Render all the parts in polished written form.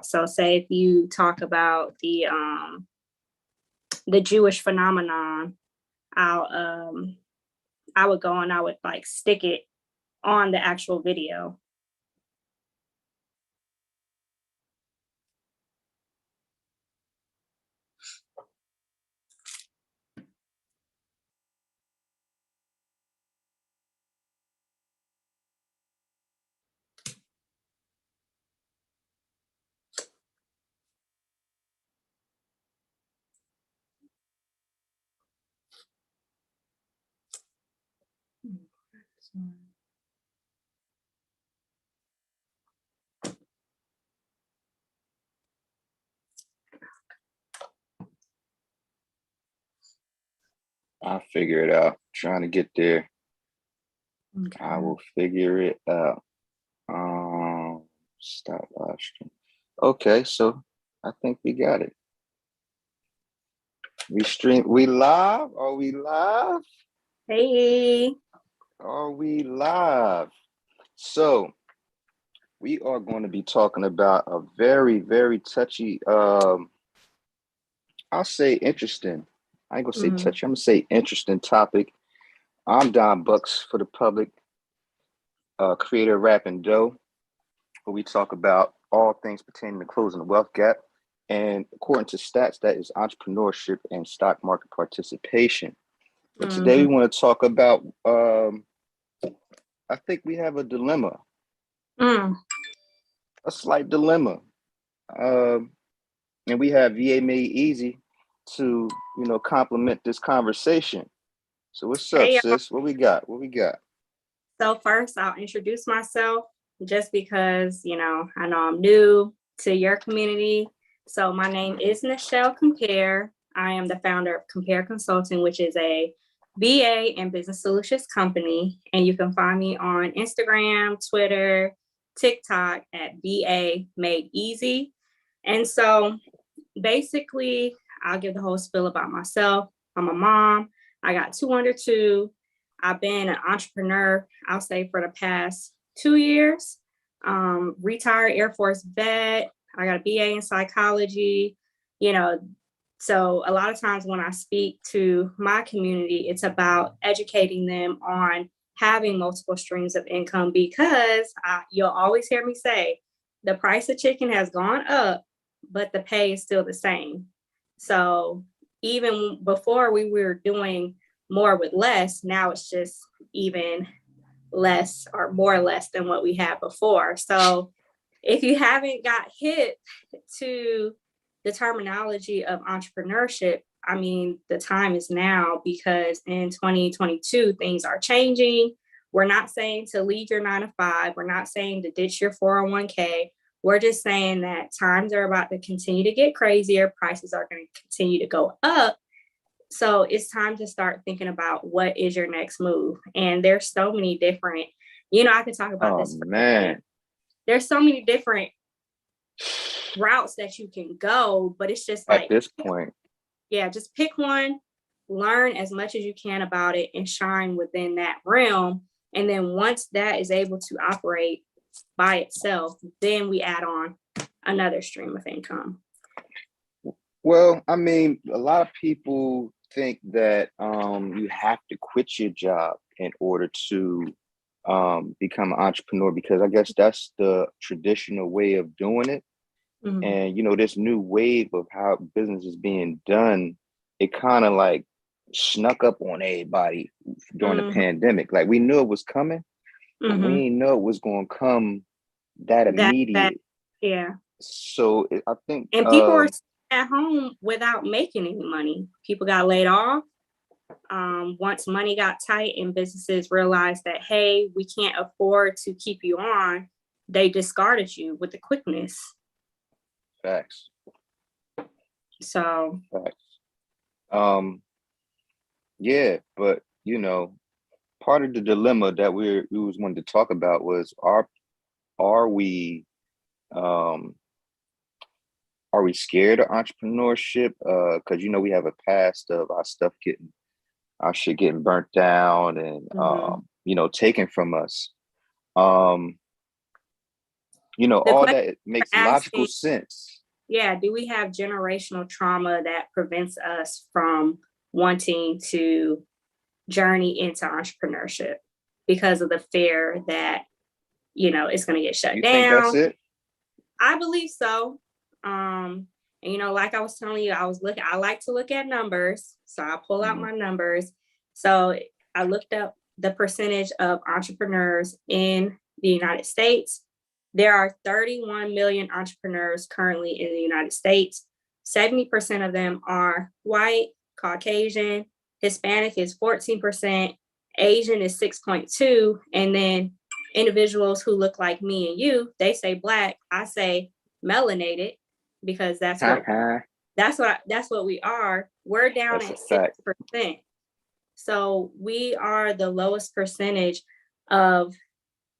So say if you talk about the Jewish phenomenon, I'll I would go and I would like stick it on the actual video. I'll figure it out. Trying to get there. Okay. I will figure it out. Stop live stream. Okay, so I think we got it. We live? Are we live? Hey. Are we live? So we are going to be talking about a very, very touchy, I'll say interesting. I ain't gonna say touchy, I'm gonna say interesting topic. I'm Don Bucks for the public, creator of Rap and Dough, where we talk about all things pertaining to closing the wealth gap. And according to stats, that is entrepreneurship and stock market participation. But today we want to talk about, I think we have a dilemma, a slight dilemma. And we have VA Made Easy to, complement this conversation. So what's up, sis? What we got? So first, I'll introduce myself just because, I know I'm new to your community. So my name is Nichelle Compare. I am the founder of Compare Consulting, which is a VA and business solutions company. And you can find me on Instagram, Twitter, TikTok at VA Made Easy. And so basically, I'll give the whole spiel about myself. I'm a mom. I got 2 under 2. I've been an entrepreneur, I'll say, for the past 2 years. Retired Air Force vet. I got a BA in psychology. So a lot of times when I speak to my community, it's about educating them on having multiple streams of income, because you'll always hear me say the price of chicken has gone up, but the pay is still the same. So even before we were doing more with less, now it's just even less or more or less than what we had before. So if you haven't got hip to the terminology of entrepreneurship, I mean, the time is now, because in 2022, things are changing. We're not saying to leave your 9 to 5. We're not saying to ditch your 401k. We're just saying that times are about to continue to get crazier. Prices are going to continue to go up. So it's time to start thinking about what is your next move. And there's so many different, I could talk about this. Man. There's so many different routes that you can go, but it's just like, at this point, just pick one, learn as much as you can about it, and shine within that realm. And then once that is able to operate by itself, then we add on another stream of income. Well, I mean, a lot of people think that you have to quit your job in order to become an entrepreneur, because I guess that's the traditional way of doing it. And, this new wave of how business is being done, it kind of like snuck up on everybody during the pandemic. Like, we knew it was coming, but we didn't know it was going to come that immediate. So I think. And people were at home without making any money. People got laid off. Once money got tight and businesses realized that, hey, we can't afford to keep you on, they discarded you with the quickness. Facts. So. Facts. Yeah, but part of the dilemma that we was wanted to talk about was are we scared of entrepreneurship? Because we have a past of our shit getting burnt down and taken from us. You know, The all question that you're makes logical asking, sense. yeah, do we have generational trauma that prevents us from wanting to journey into entrepreneurship because of the fear that, it's going to get shut You think that's down? it? I believe so. And like I was telling you, I like to look at numbers. So I pull out Mhm. my numbers. So I looked up the percentage of entrepreneurs in the United States. There are 31 million entrepreneurs currently in the United States. 70% of them are white, Caucasian, Hispanic is 14%, Asian is 6.2, and then individuals who look like me and you, they say black, I say melanated, because that's what we are. We're down That's a at fact. 6%. So we are the lowest percentage of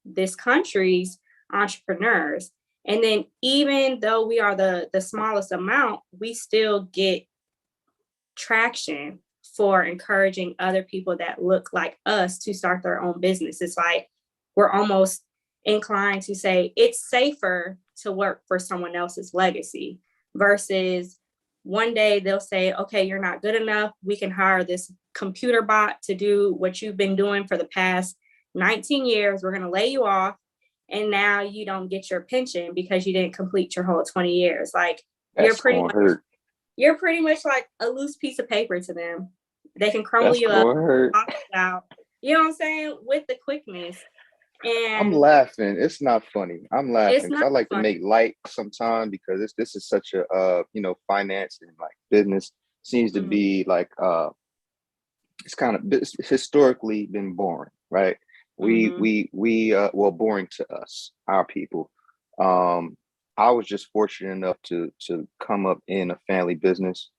this country's entrepreneurs. And then even though we are the smallest amount, we still get traction for encouraging other people that look like us to start their own business. It's like we're almost inclined to say it's safer to work for someone else's legacy versus one day they'll say, okay, you're not good enough. We can hire this computer bot to do what you've been doing for the past 19 years. We're going to lay you off. And now you don't get your pension because you didn't complete your whole 20 years. Like you're That's pretty gonna much hurt. you're pretty much like a loose piece of paper to them. They can crumble That's you up, gonna hurt. toss you out. You know what I'm saying? With the quickness. I'm And laughing. It's not funny. I'm laughing it's because not I like to funny. make light sometimes because this is such a finance and like business seems to Mhm. be like it's kind of it's historically been boring, right? Mhm. Well, boring to us, our people. Um, I was just fortunate enough to come up in a family business.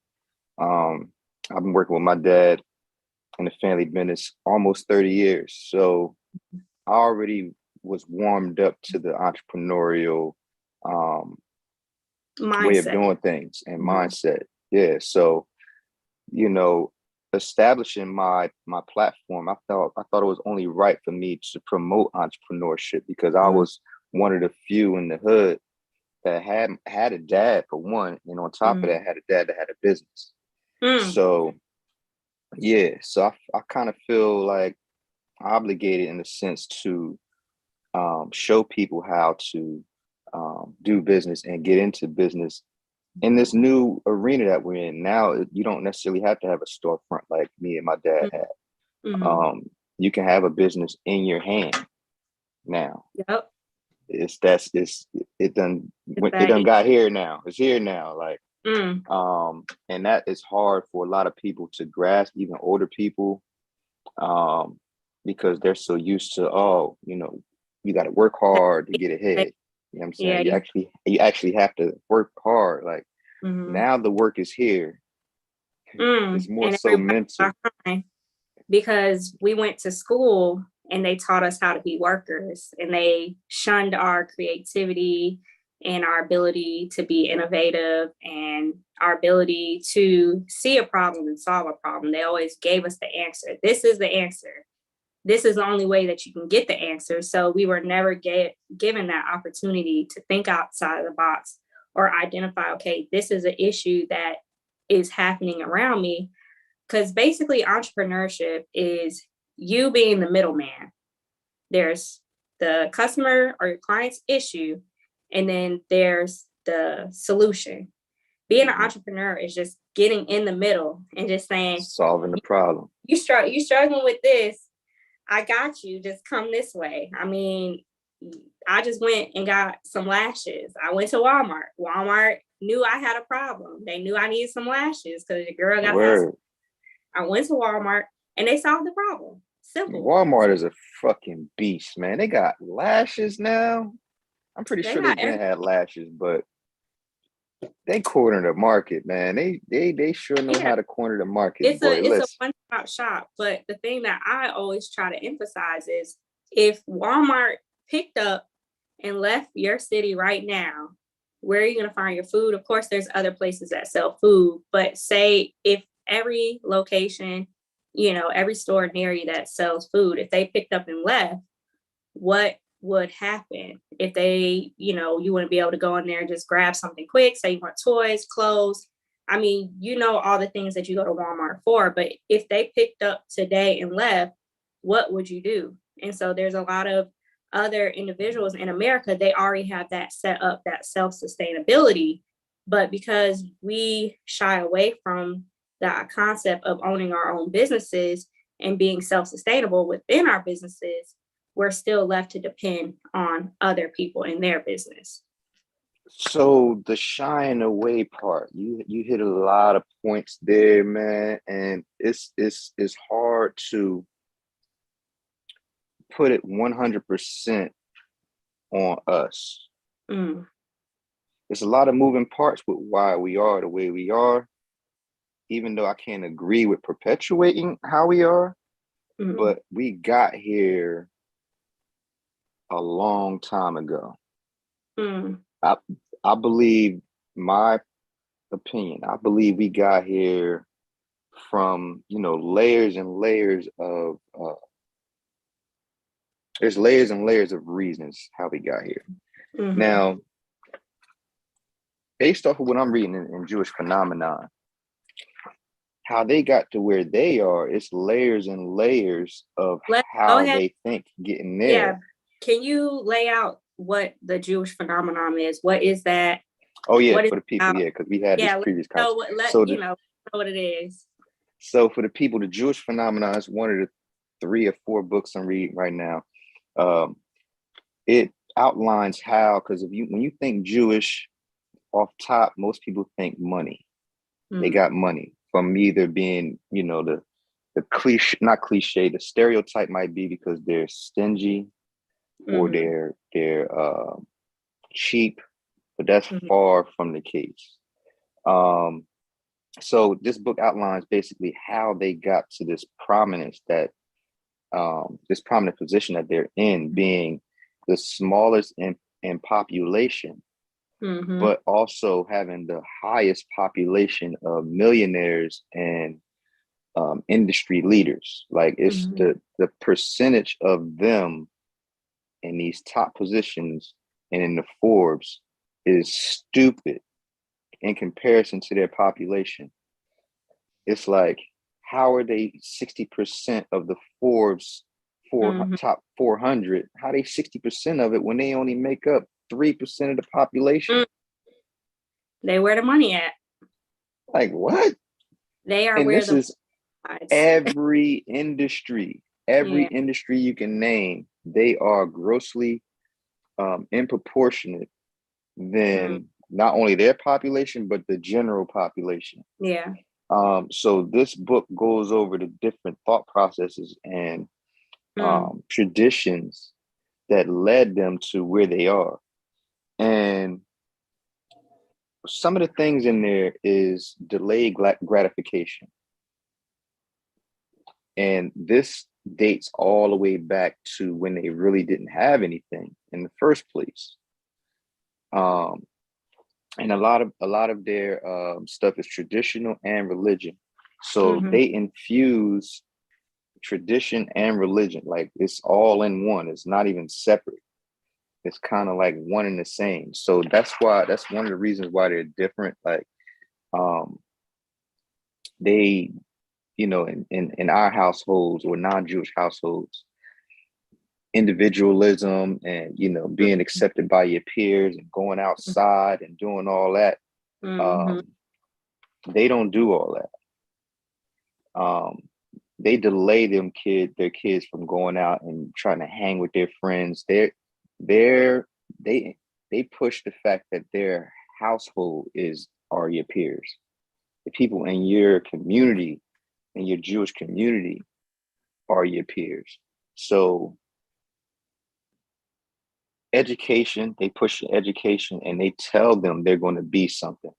Um, I've been working with my dad in the family business almost 30 years. So I already was warmed up to the entrepreneurial um, way of Mindset. doing things and Mhm. mindset. Yeah. So, you know, establishing my platform, I thought it was only right for me to promote entrepreneurship because I Mhm. was one of the few in the hood that had a dad for one, and on top of Mhm. that, had a dad that had a business. Mm. So yeah, so I kind of feel like obligated in a sense to show people how to do business and get into business in this new arena that we're in now. You don't necessarily have to have a storefront like me and my dad had. Mhm. Um, you can have a business in your hand now. Yep. It's it done It's it that done easy. got here now. It's here now. Like Mm. and that is hard for a lot of people to grasp, even older people, um, because they're so used to, you got to work hard to get ahead. You know what I'm Yeah. saying? You actually have to work hard. Like Mhm. now the work is here. It's more And so everybody mental. behind because we went to school and they taught us how to be workers and they shunned our creativity and our ability to be innovative and our ability to see a problem and solve a problem. They always gave us the answer. This is the answer. This is the only way that you can get the answer. So we were never given that opportunity to think outside of the box or identify, okay, this is an issue that is happening around me. Because basically, entrepreneurship is you being the middleman. There's the customer or your client's issue, and then there's the solution. Being an Mhm. entrepreneur is just getting in the middle and just saying, Solving the problem. you struggling with this, I got you. Just come this way. I mean, I just went and got some lashes. I went to Walmart. Walmart knew I had a problem. They knew I needed some lashes because the girl got to have. Word. I went to Walmart and they solved the problem. Simple. Walmart is a fucking beast, man. They got lashes now. I'm pretty They sure they got been everything. had lashes, but they corner the market, man. They sure know Yeah, how to corner the market, boy. it's a Listen. one-stop shop. But the thing that I always try to emphasize is if Walmart picked up and left your city right now, where are you going to find your food? Of course, there's other places that sell food, but say if every location, every store near you that sells food, if they picked up and left, what would happen if they, you wouldn't be able to go in there and just grab something quick, say you want toys, clothes. I mean, all the things that you go to Walmart for, but if they picked up today and left, what would you do? And so there's a lot of other individuals in America, they already have that set up, that self-sustainability. But because we shy away from that concept of owning our own businesses and being self-sustainable within our businesses, we're still left to depend on other people in their business. So the shying away part, you hit a lot of points there, man, and it's hard to put it 100% on us. Mm. There's a lot of moving parts with why we are the way we are, even though I can't agree with perpetuating how we are, but we got here a long time ago. I believe, my opinion, I believe we got here from, layers and layers of, there's layers and layers of reasons how we got here. Now, based off of what I'm reading in Jewish Phenomenon, how they got to where they are, it's layers and layers of how they think getting there. Yeah. Can you lay out what the Jewish Phenomenon is? What is that? Oh yeah, for the people, because we had this previous conversation. Know what it is. So for the people, the Jewish Phenomenon is one of the 3 or 4 books I'm reading right now. It outlines how, because when you think Jewish, off top, most people think money. They got money from either being, the cliche, not cliche, the stereotype might be because they're stingy or they're cheap, but that's far from the case. So this book outlines basically how they got to this prominence this prominent position that they're in, being the smallest in population, but also having the highest population of millionaires and industry leaders. Like it's the percentage of them in these top positions and in the Forbes is stupid in comparison to their population. It's like, how are they 60% of the Forbes top 400? How are they 60% of it when they only make up 3% of the population? They where the money at. Like what? They are and where this is every industry, industry you can name. They are grossly disproportionate than not only their population, but the general population. Yeah. So this book goes over the different thought processes and traditions that led them to where they are. And some of the things in there is delayed gratification. And this dates all the way back to when they really didn't have anything in the first place. And a lot of their stuff is traditional and religion. So they infuse tradition and religion, like it's all in one. It's not even separate. It's kind of like one and the same. So that's one of the reasons why they're different. Like they, in our households or non-Jewish households, individualism and being accepted by your peers and going outside and doing all that, they don't do all that. They delay their kids from going out and trying to hang with their friends. They push the fact that their household are your peers. The people in your community, in your Jewish community, are your peers. So education, they push the education and they tell them they're going to be something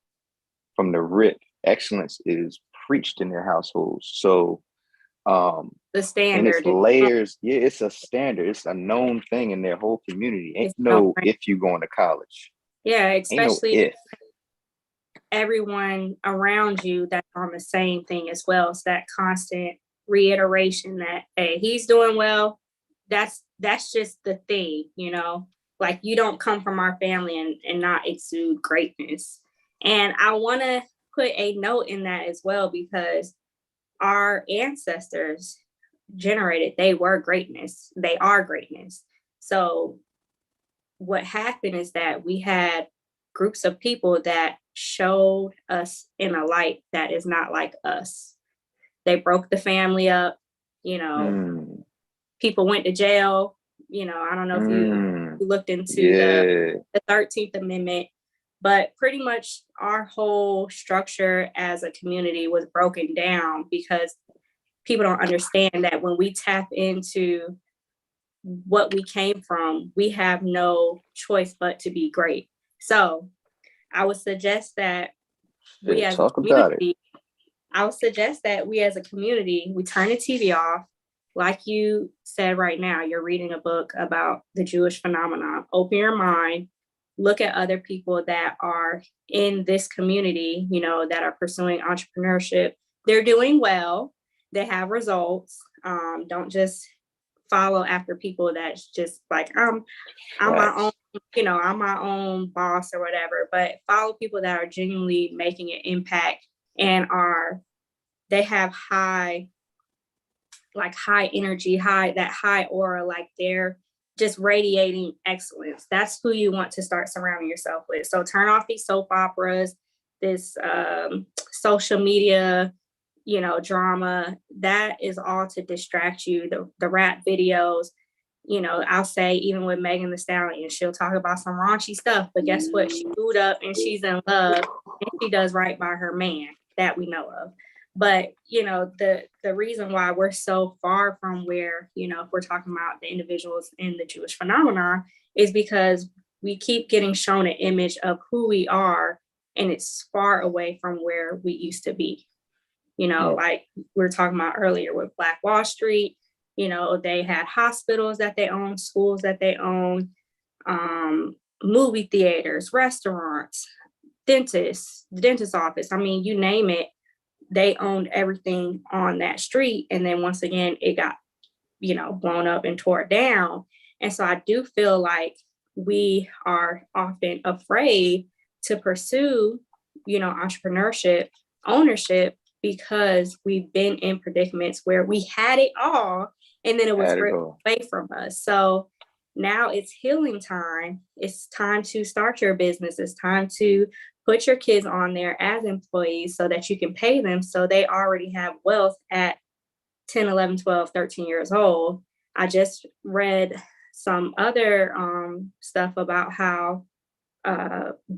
from the rip. Excellence is preached in their households. So the standard, and it's layers. Yeah, it's a standard. It's a known thing in their whole community. Ain't no if you going to college. Yeah, especially if everyone around you that's on the same thing as well. It's that constant reiteration that, hey, he's doing well. That's that's just the thing, you know, like you don't come from our family and not exude greatness. And I want to put a note in that as well, because our ancestors generated, they were greatness. They are greatness. So what happened is that we had groups of people that showed us in a light that is not like us. They broke the family up, you know, Mm, people went to jail. You know, I don't know if mm, you looked into yeah. the 13th Amendment, but pretty much our whole structure as a community was broken down because people don't understand that when we tap into what we came from, we have no choice but to be great. So I would suggest that we Shit, as a talk about it. community, I would suggest that we as a community, we turn the TV off. Like you said right now, you're reading a book about the Jewish phenomenon. Open your mind, look at other people that are in this community, you know, that are pursuing entrepreneurship. They're doing well, they have results. Don't just follow after people that's just like, I'm my own, Facts. you know, I'm my own boss or whatever, but follow people that are genuinely making an impact and they have high energy, that high aura, like they're just radiating excellence. That's who you want to start surrounding yourself with. So turn off these soap operas, this social media, you know, drama. That is all to distract you. The rap videos, you know, I'll say even with Megan Thee Stallion, she'll talk about some raunchy stuff, but guess what? She booed up and she's in love and she does right by her man that we know of. But you know, the reason why we're so far from where, you know, if we're talking about the individuals in the Jewish phenomenon, is because we keep getting shown an image of who we are, and it's far away from where we used to be. You know, Mm, like we were talking about earlier with Black Wall Street, you know, they had hospitals that they own, schools that they own, movie theaters, restaurants, dentists, the dentist office. I mean, you name it, they owned everything on that street. And then once again, it got, you know, blown up and tore down. And so I do feel like we are often afraid to pursue, you know, entrepreneurship, ownership, because we've been in predicaments where we had it all and then it was had it ripped all. away from us. So now it's healing time. It's time to start your business. It's time to put your kids on there as employees so that you can pay them so they already have wealth at 10, 11, 12, 13 years old. I just read some other stuff about how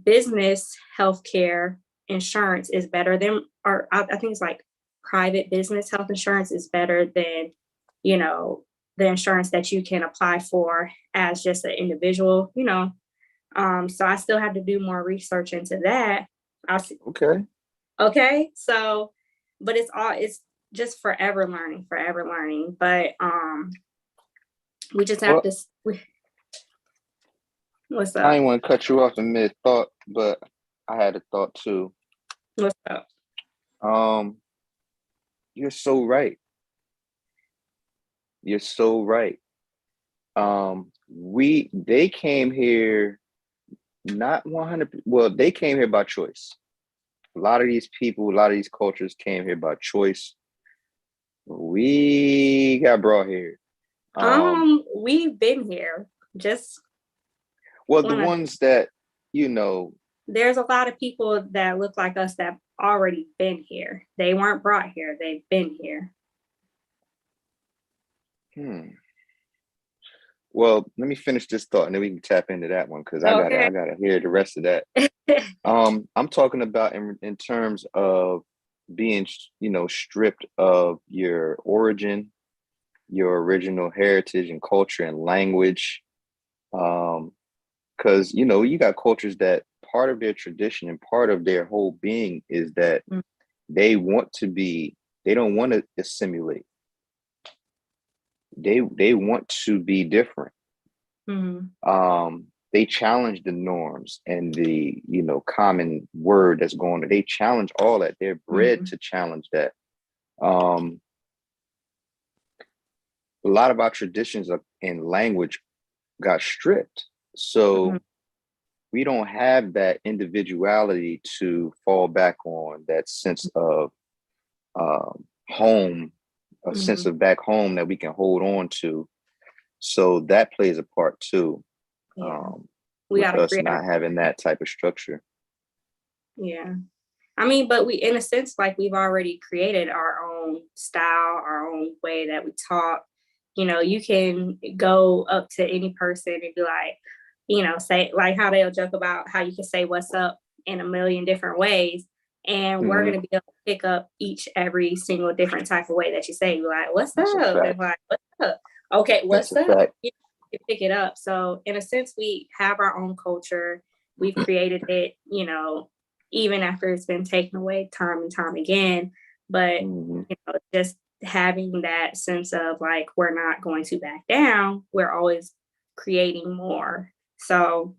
business healthcare insurance is better than, or I think it's like private business health insurance is better than, you know, the insurance that you can apply for as just an individual, you know. So I still have to do more research into that. Okay. Okay. So, but it's just forever learning, forever learning. But we just have Well, to, what's I up? didn't want to cut you off in mid thought, but I had a thought too. What's up? Um, you're so right. You're so right. They came here not 100, well, they came here by choice. A lot of these people, a lot of these cultures came here by choice. We got brought here. We've been here. Just Well, the wanna ones that, you know, there's a lot of people that look like us that already been here. They weren't brought here, they've been here. hmm. Well, let me finish this thought and then we can tap into that one because Okay. I gotta hear the rest of that. I'm talking about in terms of being, you know, stripped of your origin, your original heritage and culture and language. Because you know, you got cultures that part of their tradition and part of their whole being is that they want to be, they don't want to assimilate. They want to be different. Mhm. They challenge the norms and the, you know, common word that's going on. They challenge all that. They're bred Mhm. to challenge that. Um, a lot of our traditions in language got stripped. So we don't have that individuality to fall back on, that sense of home, a sense of back home that we can hold on to. So that plays a part too, Yeah. We with gotta us create. not having that type of structure. Yeah. I mean, but we, in a sense, like we've already created our own style, our own way that we talk. You know, you can go up to any person and be like, you know, say like how they'll joke about how you can say what's up in a million different ways. And we're Mhm. going to be able to pick up every single different type of way that you say. You're like, what's That's a up? And fact. like, what's up? Okay, That's what's a up? fact. You can pick it up. So, in a sense, we have our own culture. We've created it, you know, even after it's been taken away time and time again. But, Mhm. you know, just having that sense of like, we're not going to back down, we're always creating more. So,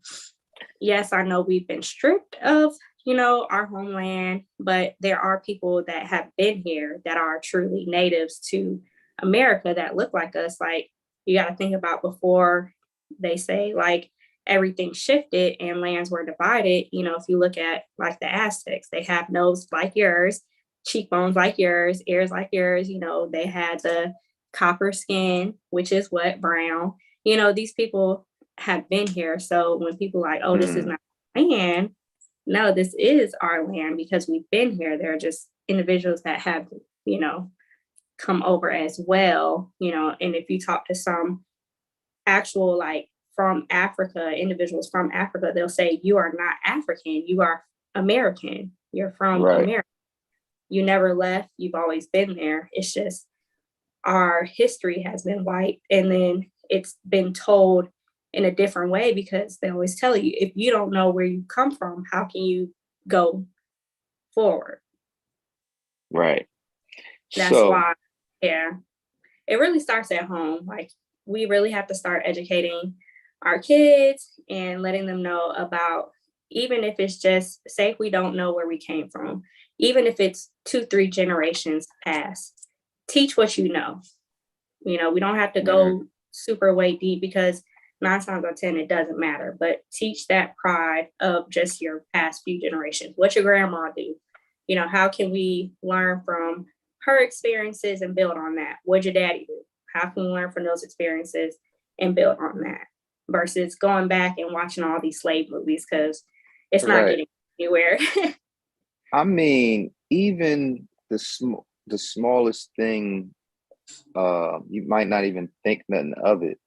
yes, I know we've been stripped of, you know, our homeland, but there are people that have been here that are truly natives to America that look like us. Like, you got to think about before they say, like, everything shifted and lands were divided. You know, if you look at like the Aztecs, they have nose like yours, cheekbones like yours, ears like yours. You know, they had the copper skin, which is what brown. You know, these people have been here. So when people like, oh, this is Mm. not land, no, this is our land because we've been here. There are just individuals that have, you know, come over as well, you know, and if you talk to some actual like from Africa, individuals from Africa, they'll say, you are not African, you are American. You're from Right. America. You never left, you've always been there. It's just our history has been wiped and then it's been told in a different way because they always tell you if you don't know where you come from, how can you go forward? Right. That's So, why, yeah, it really starts at home. Like we really have to start educating our kids and letting them know about, even if it's just say if we don't know where we came from, even if it's 2, 3 generations past, teach what you know. You know, we don't have to mhm, go super way deep because 9 times out of 10 it doesn't matter. But teach that pride of just your past few generations. What your grandma do? You know, how can we learn from her experiences and build on that? What your daddy do? How can we learn from those experiences and build on that? Versus going back and watching all these slave movies because it's not right. getting anywhere. I mean, even the smallest thing, you might not even think nothing of it.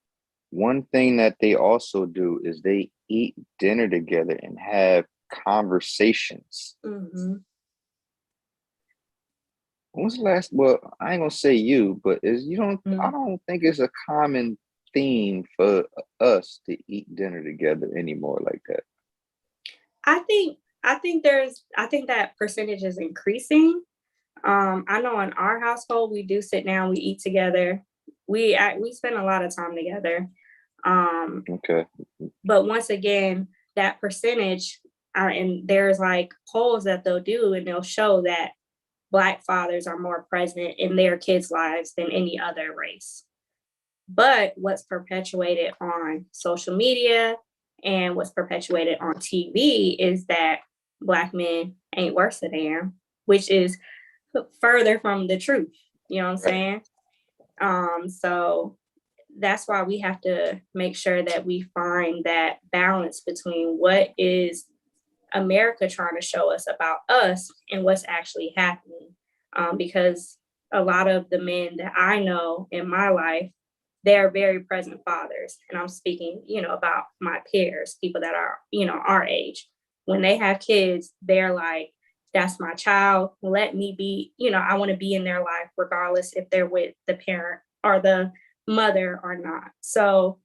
One thing that they also do is they eat dinner together and have conversations. Hmm. When was the last? Well, I ain't gonna say you, but is you don't. I don't think it's a common theme for us to eat dinner together anymore like that. I think that percentage is increasing. I know in our household we do sit down, we eat together. We spend a lot of time together. Um, Okay. but once again, that percentage and there's like polls that they'll do and they'll show that Black fathers are more present in their kids' lives than any other race. But what's perpetuated on social media and what's perpetuated on TV is that Black men ain't worse than them, which is further from the truth. You know what I'm Right. saying? So that's why we have to make sure that we find that balance between what is America trying to show us about us and what's actually happening. Because a lot of the men that I know in my life, they're very present fathers. And I'm speaking, you know, about my peers, people that are, you know, our age. When they have kids, they're like, that's my child. Let me be, you know, I want to be in their life, regardless if they're with the parent or the mother or not. So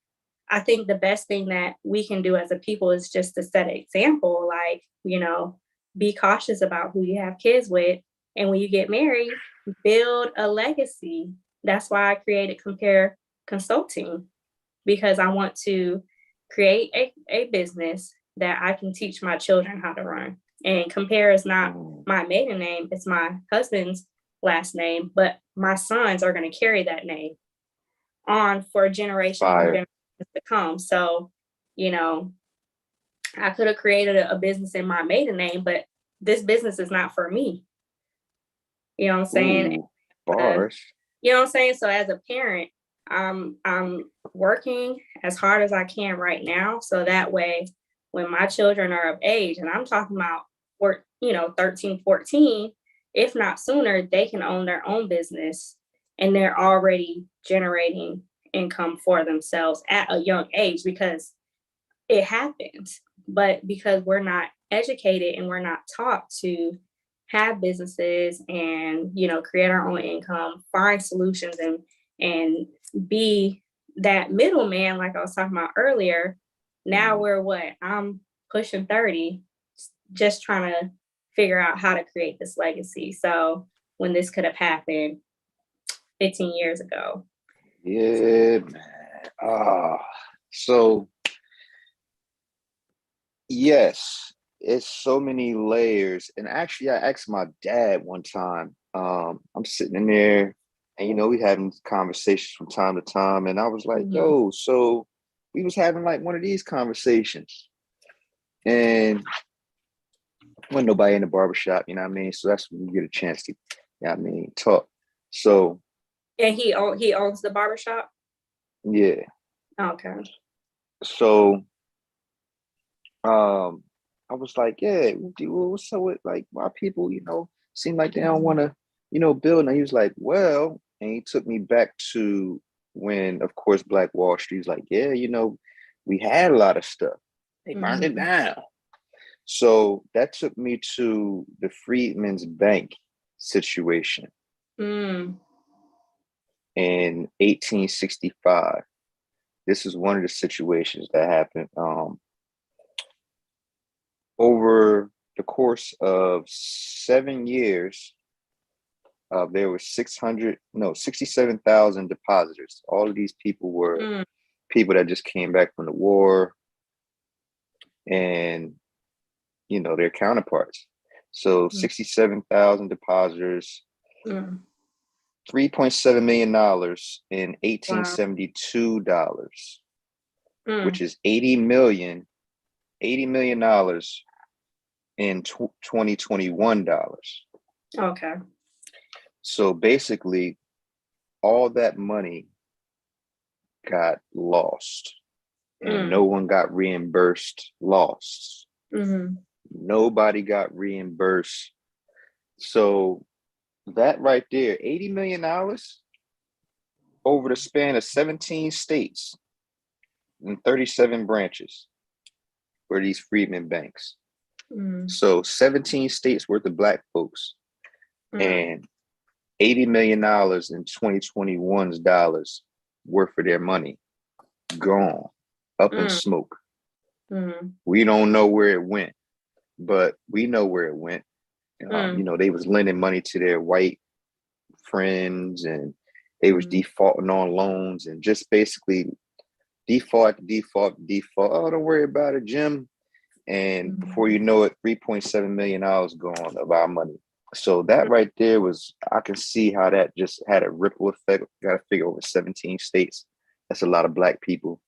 I think the best thing that we can do as a people is just to set an example, like, you know, be cautious about who you have kids with. And when you get married, build a legacy. That's why I created Compare Consulting, because I want to create a business that I can teach my children how to run. And Compare is not Mm. my maiden name, it's my husband's last name, but my sons are going to carry that name. on for generations and Fire. generations to come. So, you know, I could have created a business in my maiden name, but this business is not for me. You know what I'm saying? Ooh, bars. You know what I'm saying? So as a parent, I'm working as hard as I can right now. So that way, when my children are of age, and I'm talking about, 13, 14, if not sooner, they can own their own business and they're already generating income for themselves at a young age because it happens. But because we're not educated and we're not taught to have businesses and, create our own income, find solutions and be that middleman, like I was talking about earlier. Now we're I'm pushing 30, just trying to figure out how to create this legacy. So when this could have happened 15 years ago. Yeah, man. So yes, it's so many layers. And actually, I asked my dad one time. I'm sitting in there, and we having conversations from time to time, and I was like, Mhm. "Yo," so we was having like one of these conversations, and when nobody in the barbershop, you know what I mean? So that's when you get a chance to, talk. So And he owns the barbershop? yeah. Okay. So I was like, yeah, what's up with like why people, seem like they don't want to, build. And he was like, well, and he took me back to when, of course, Black Wall Street's like, yeah, we had a lot of stuff. They burned it down. So that took me to the Freedmen's Bank situation in 1865. This is one of the situations that happened. Over the course of 7 years, there were 67,000 depositors. All of these people were people that just came back from the war and, their counterparts. So 67,000 depositors, $3.7 million in 1872 dollars, which is $80 million in 2021 dollars. Okay. So basically, all that money got lost, and no one got reimbursed lost. Nobody got reimbursed. So that right there, $80 million over the span of 17 states and 37 branches were these Freedmen banks. So 17 states worth of Black folks, and $80 million in 2021's dollars worth of their money gone, up in smoke. We don't know where it went, but we know where it went. They was lending money to their white friends, and they was defaulting on loans, and just basically default. Oh, don't worry about it, Jim. And before you know it, $3.7 million gone of our money. So that right there I can see how that just had a ripple effect. Got to figure over 17 states. That's a lot of Black people.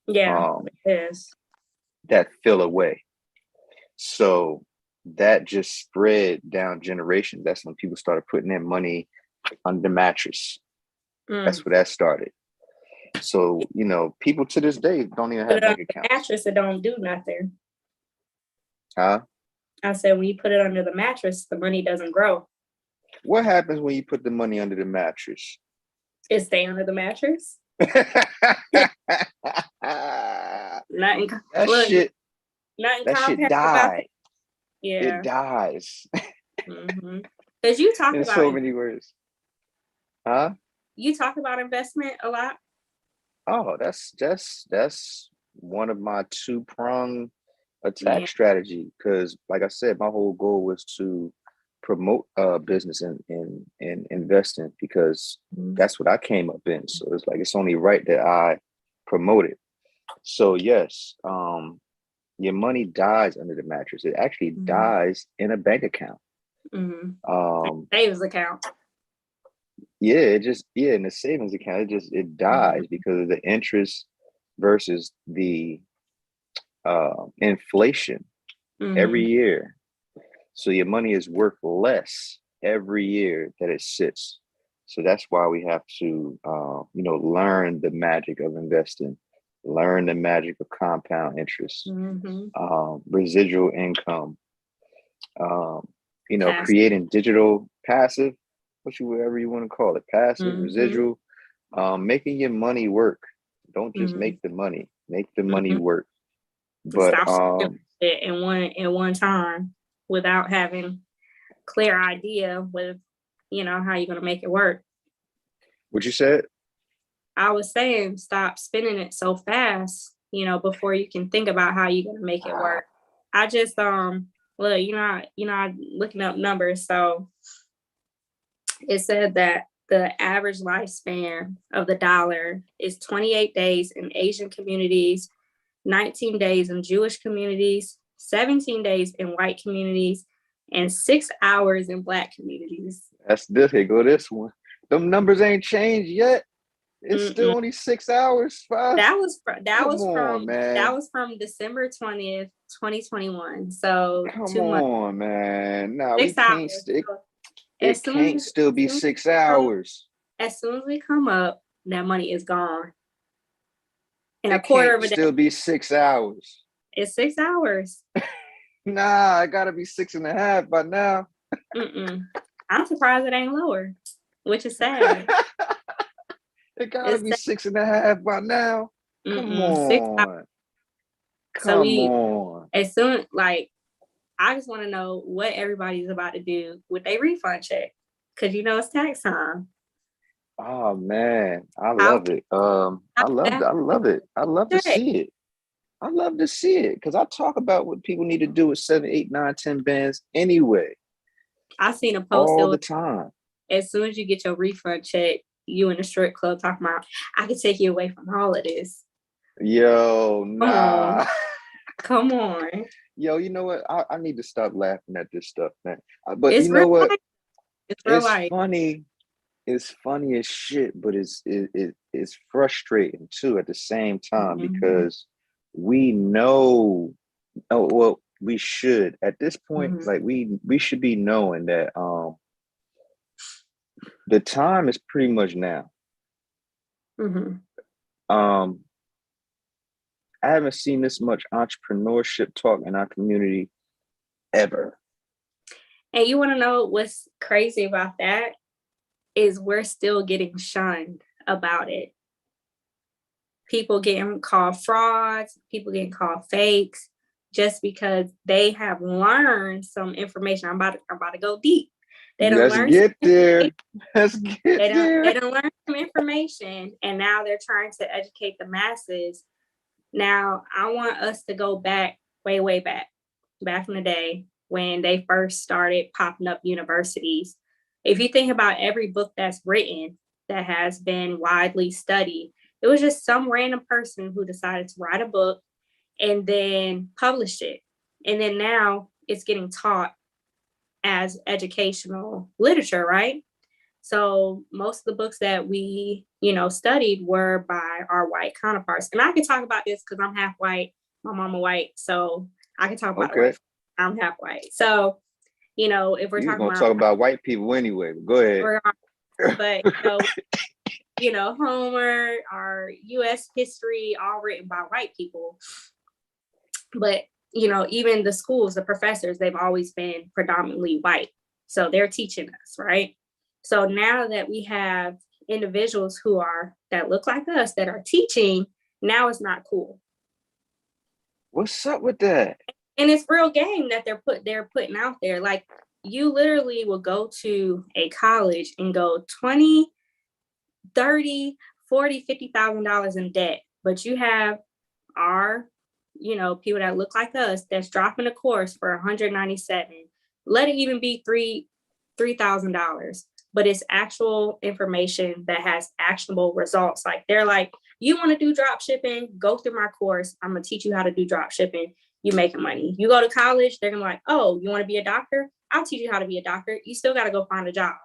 Yeah, it is. That fell away. So that just spread down generations. That's when people started putting their money under the mattress. That's where that started. So, people to this day don't even have bank accounts. Mattress, it don't do nothing. Huh? I said, when you put it under the mattress, the money doesn't grow. What happens when you put the money under the mattress? It stay under the mattress. Nothing. That shit dies. Yeah. It dies. Because you talk in about so many words. Huh? You talk about investment a lot. Oh, that's one of my two-pronged attack strategy, because like I said, my whole goal was to promote business and investing, because that's what I came up in. So it's like it's only right that I promote it. So yes, your money dies under the mattress. It actually dies in a bank account. Savings account. yeah, it just, yeah, in the savings account, it dies Mhm. because of the interest versus the inflation every Mhm. year. So your money is worth less every year that it sits. So that's why we have to, learn the magic of investing, learn the magic of compound interest, Mhm. residual income, um, Pass. creating digital passive, whatever you want to call it, passive, Mhm. residual, making your money work. Don't just Mhm. make the money, make the money Mhm. work. But Stop spending it in one time without having clear idea with, how you're gonna make it work. what you said? I was saying stop spending it so fast, before you can think about how you're gonna make it Ah, work. I just look, I'm looking up numbers. So it said that the average lifespan of the dollar is 28 days in Asian communities, 19 days in Jewish communities, 17 days in white communities, and 6 hours in Black communities. that's this. Here go this one. Them numbers ain't changed yet. It's still Mm-mm. only 6 hours. Five. Come on, That man. was from December 20th, 2021. So Come 2 months, on, man. Nah, we 6 hours. can't. It, So it can't still be as soon as six we come, hours. as soon as we come up, that money is gone in a It quarter can't of a day. still be 6 hours. It's 6 hours. Nah, it gotta be 6.5 by now. Mm-mm. I'm surprised it ain't lower, which is sad. It gotta It's be sad. 6.5 by now. Come Mm-mm. 6 hours. on. So Come on. as soon, like, I just want to know what everybody's about to do with their refund check. Cause it's tax time. Oh man, I How, love it. how that I love it. I love to check? see it. I love to see it because I talk about what people need to do with 7, 8, 9, 10 bands anyway, I seen a post that all was, the time. as soon as you get your refund check, you in the strip club talking about, I can take you away from all of this. Yo, Come on. nah. Come on. Yo, you know what? I need to stop laughing at this stuff, man. But you It's real know what? life. It's real It's life. funny. It's funny as shit, but it's frustrating too at the same time Mhm. because we know. Oh well, we should at this point, Mhm. like we should be knowing that the time is pretty much now. Mhm. Um, I haven't seen this much entrepreneurship talk in our community ever. And you want to know what's crazy about that is we're still getting shunned about it. People getting called frauds, people getting called fakes, just because they have learned some information. I'm about to go deep. They don't Let's learn some get there. information. Let's get They there. don't learn some information, and now they're trying to educate the masses. Now I want us to go back, way, way back in the day when they first started popping up universities. If you think about every book that's written that has been widely studied, it was just some random person who decided to write a book and then published it. And then now it's getting taught as educational literature, right? So most of the books that we, studied were by our white counterparts. And I can talk about this because I'm half white, my mama white. So I can talk about it Okay. white. I'm half white. So, if we're You was talking gonna about, talk about white people anyway, but go ahead. but Homer, our US history, all written by white people. But, even the schools, the professors, they've always been predominantly white. So they're teaching us, right? So now that we have individuals that look like us that are teaching, now it's not cool. What's up with that? And it's real game that they're putting out there. Like, you literally will go to a college and go 20, 30, 40, $50,000 in debt. But you have our, people that look like us that's dropping a course for 197. Let it even be $3,000. But it's actual information that has actionable results. Like, they're like, you want to do drop shipping, go through my course. I'm gonna teach you how to do drop shipping. You making money. You go to college, they're gonna be like, oh, you want to be a doctor? I'll teach you how to be a doctor. You still got to go find a job.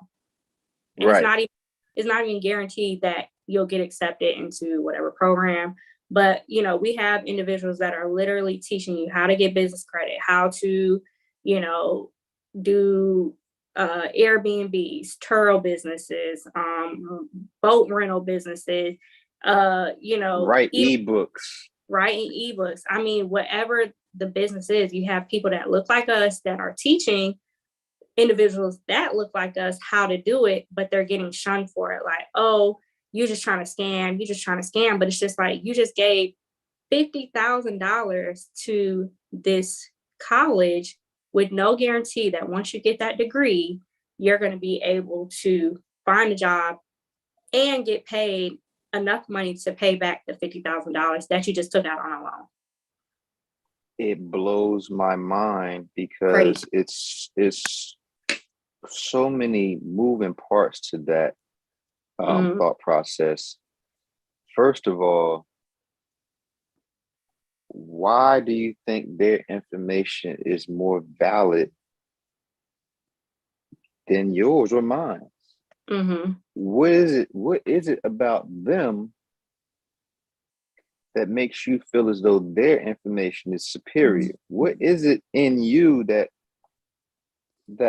And it's Right. not even it's not even guaranteed that you'll get accepted into whatever program. But, we have individuals that are literally teaching you how to get business credit, how to, do Airbnbs, Turo businesses, boat rental businesses, Write ebooks. writing ebooks. I mean, whatever the business is, you have people that look like us that are teaching individuals that look like us how to do it, but they're getting shunned for it. Like, oh, you're just trying to scam. You're just trying to scam. But it's just like, you just gave $50,000 to this college with no guarantee that once you get that degree, you're going to be able to find a job and get paid enough money to pay back the $50,000 that you just took out on a loan. It blows my mind because Crazy. it's so many moving parts to that thought process. First of all, why do you think their information is more valid than yours or mine? Mm-hmm. What is it about them that makes you feel as though their information is superior? Mm-hmm. What is it in you that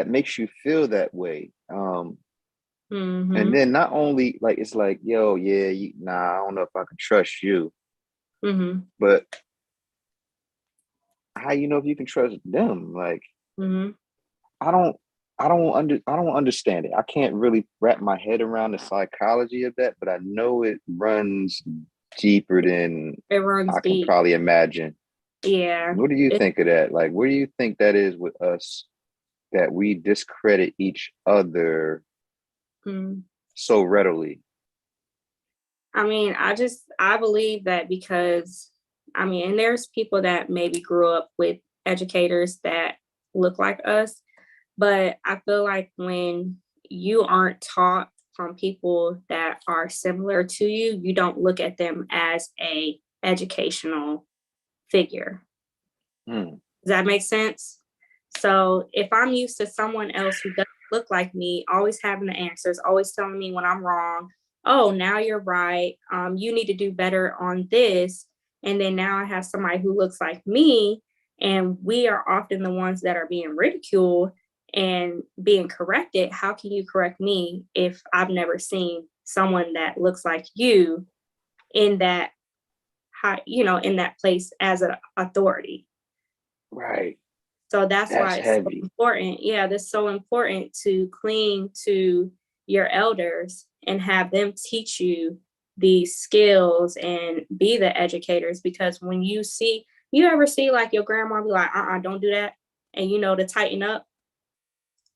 makes you feel that way? And then not only like, it's like, yo, yeah, I don't know if I can trust you. Mm-hmm. But how you know if you can trust them? Like, I don't understand it. I can't really wrap my head around the psychology of that, but I know it runs deeper than I can deep. probably imagine. Yeah. What do you think of that? Like, where do you think that is with us, that we discredit each other so readily? I mean, I believe that because, and there's people that maybe grew up with educators that look like us, but I feel like when you aren't taught from people that are similar to you, you don't look at them as a educational figure. Does that make sense? So if I'm used to someone else who doesn't look like me, always having the answers, always telling me when I'm wrong, oh, now you're right. You need to do better on this. And then now I have somebody who looks like me, and we are often the ones that are being ridiculed and being corrected. How can you correct me if I've never seen someone that looks like you in that in that place as an authority? Right. So that's why it's heavy. so important. Yeah, that's so important to cling to your elders and have them teach you these skills and be the educators. Because when you ever see like your grandma be like, don't do that. And to tighten up